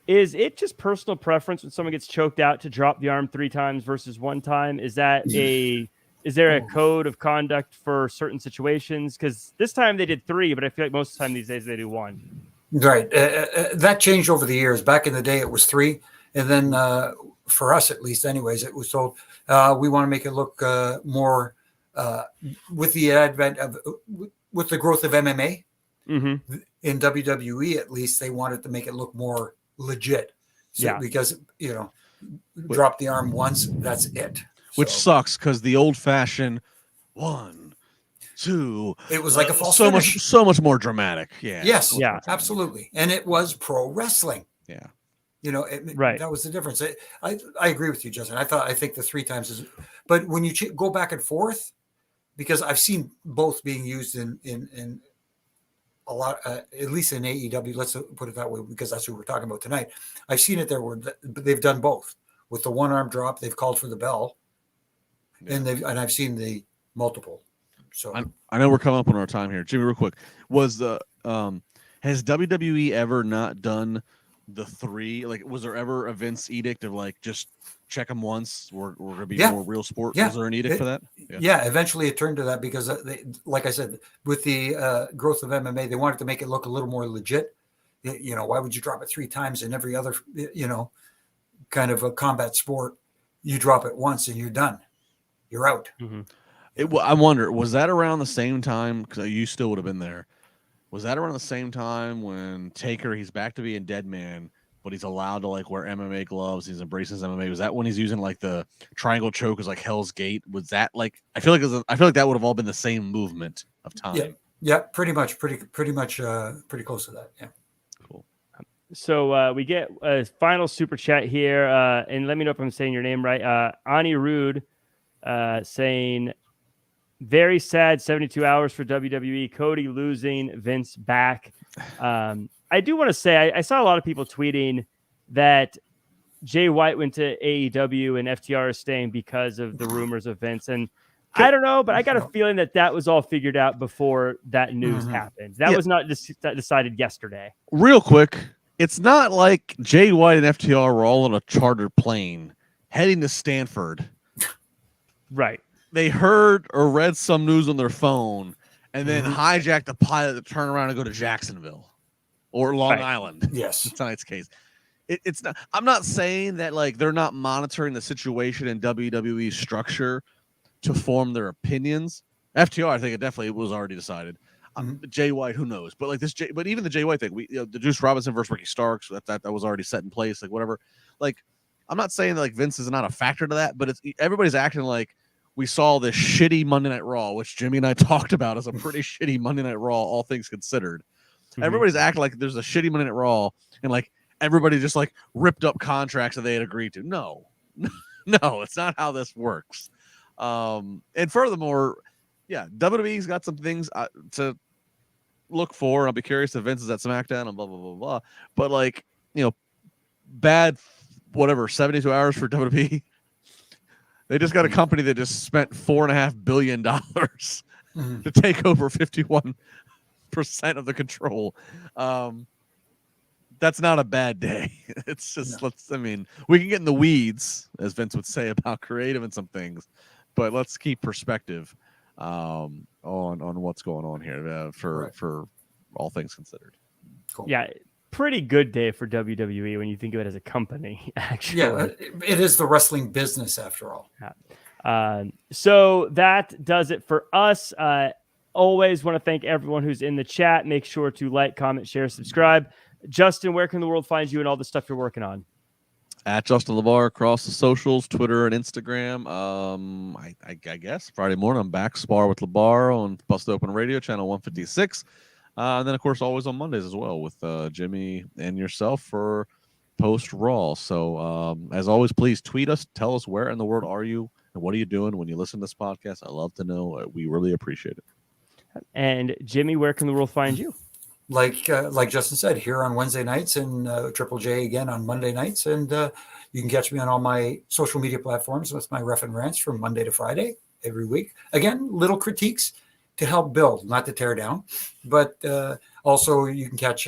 is it just personal preference when someone gets choked out to drop the arm 3 times versus 1 time? Is there a code of conduct for certain situations? Because this time they did 3, but I feel like most of the time these days they do 1. Right. That changed over the years. Back in the day, it was 3. And then for us, at least anyways, it was told we want to make it look more with the advent of with the growth of MMA in WWE. At least they wanted to make it look more legit. So, because drop the arm once, that's it. Which sucks, because the old-fashioned 1, 2, it was like a false finish. so much more dramatic. Yeah. Yes. Yeah. Absolutely. And it was pro wrestling. Yeah. That was the difference. I agree with you, Justin. I think the 3 times is, but when you go back and forth, because I've seen both being used in a lot, at least in AEW. Let's put it that way, because that's what we're talking about tonight. I've seen it there where they've done both. With the 1 arm drop, they've called for the bell, and I've seen the multiple. So I know we're coming up on our time here, Jimmy. Real quick, has WWE ever not done the 3? Like, was there ever a Vince edict of like just check them once? We're gonna be more real sport. Was there an edict for that? Yeah, eventually it turned to that because like I said, with the growth of MMA, they wanted to make it look a little more legit. Why would you drop it 3 times in every other kind of a combat sport? You drop it once and you're done. You're out. I wonder, was that around the same time? Because you still would have been there. Was that around the same time when Taker, he's back to being dead man, but he's allowed to like wear MMA gloves? He's embracing his MMA. Was that when he's using like the triangle choke as like Hell's Gate? Was that like? I feel like that would have all been the same movement of time. Yeah, pretty much, pretty close to that. Yeah. Cool. So we get a final super chat here, and let me know if I'm saying your name right. Ani Rude saying, very sad 72 hours for WWE. Cody losing, Vince back. I do want to say I saw a lot of people tweeting that Jay White went to AEW and FTR is staying because of the rumors of Vince. And I don't know, but I got a feeling that was all figured out before that news happened. That was not decided yesterday. Real quick, it's not like Jay White and FTR were all on a chartered plane heading to Stanford. Right. They heard or read some news on their phone and then hijacked the pilot to turn around and go to Jacksonville or Long Island. Yes. In tonight's case. It's not. I'm not saying that like they're not monitoring the situation in WWE's structure to form their opinions. FTR, I think it definitely was already decided. Jay White, who knows? But like but even the Jay White thing, the Juice Robinson versus Ricky Starks, that was already set in place. Like whatever. Like I'm not saying that like Vince is not a factor to that, but everybody's acting like we saw this shitty Monday Night Raw, which Jimmy and I talked about as a pretty shitty Monday Night Raw, all things considered. Everybody's acting like there's a shitty Monday Night Raw, and like everybody just like ripped up contracts that they had agreed to. No, it's not how this works. And furthermore, WWE's got some things to look for. I'll be curious if Vince is at SmackDown and blah, blah, blah, blah. But like, bad, 72 hours for WWE. They just got a company that just spent $4.5 billion to take over 51% of the control. That's not a bad day. It's just we can get in the weeds, as Vince would say, about creative and some things, but let's keep perspective on what's going on here for all things considered. Cool. Yeah, pretty good day for WWE when you think of it as a company, actually. Yeah, it is the wrestling business after all. So that does it for us. Always want to thank everyone who's in the chat. Make sure to like, comment, share, subscribe. Justin, where can the world find you and all the stuff you're working on? At Justin LaBar across the socials, Twitter and Instagram. I guess Friday morning I'm back spar with LaBar on Busted Open Radio channel 156, and then of course always on Mondays as well with Jimmy and yourself for post Raw. So as always, please tweet us, tell us where in the world are you and what are you doing when you listen to this podcast. I love to know. We really appreciate it. And Jimmy, where can the world find you? Like Justin said, here on Wednesday nights and Triple J again on Monday nights. And you can catch me on all my social media platforms with my ref and rants from Monday to Friday every week. Again, little critiques to help build, not to tear down. But also you can catch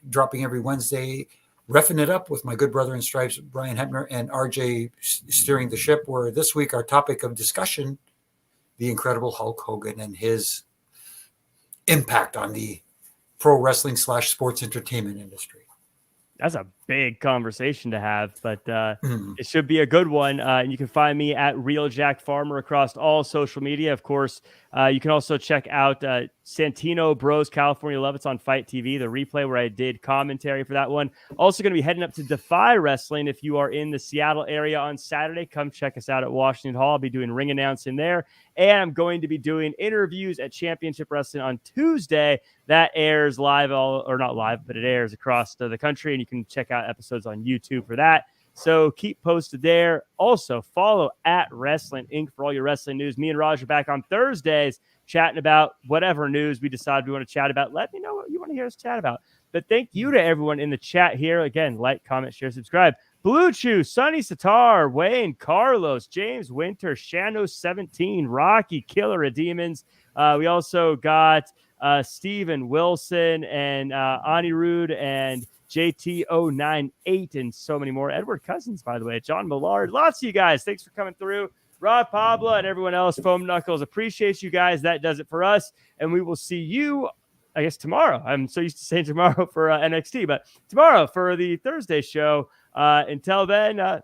dropping every Wednesday, Reffing It Up with my good brother in stripes, Brian Hepner, and RJ steering the ship, where this week our topic of discussion, the incredible Hulk Hogan and his impact on the pro wrestling / sports entertainment industry. That's a big conversation to have, but it should be a good one. And you can find me at Real Jack Farmer across all social media. Of course, you can also check out Santino Bros California Love. It's on Fight TV, the replay where I did commentary for that one. Also going to be heading up to Defy Wrestling. If you are in the Seattle area on Saturday, come check us out at Washington Hall. I'll be doing ring announcing there. And I'm going to be doing interviews at Championship Wrestling on Tuesday. That airs live, or not live, but it airs across the country. And you can check out episodes on YouTube for that. So keep posted there. Also, follow at Wrestling Inc. for all your wrestling news. Me and Raj are back on Thursdays chatting about whatever news we decide we want to chat about. Let me know what you want to hear us chat about. But thank you to everyone in the chat here. Again, like, comment, share, subscribe. Blue Chew, Sonny Sitar, Wayne, Carlos, James Winter, Shano17, Rocky, Killer of Demons. We also got Steven Wilson and Anirudh and JT098 and so many more. Edward Cousins, by the way, John Millard. Lots of you guys. Thanks for coming through. Rob Pablo and everyone else. Foam Knuckles. Appreciate you guys. That does it for us. And we will see you, I guess, tomorrow. I'm so used to saying tomorrow for NXT, but tomorrow for the Thursday show. Until then, have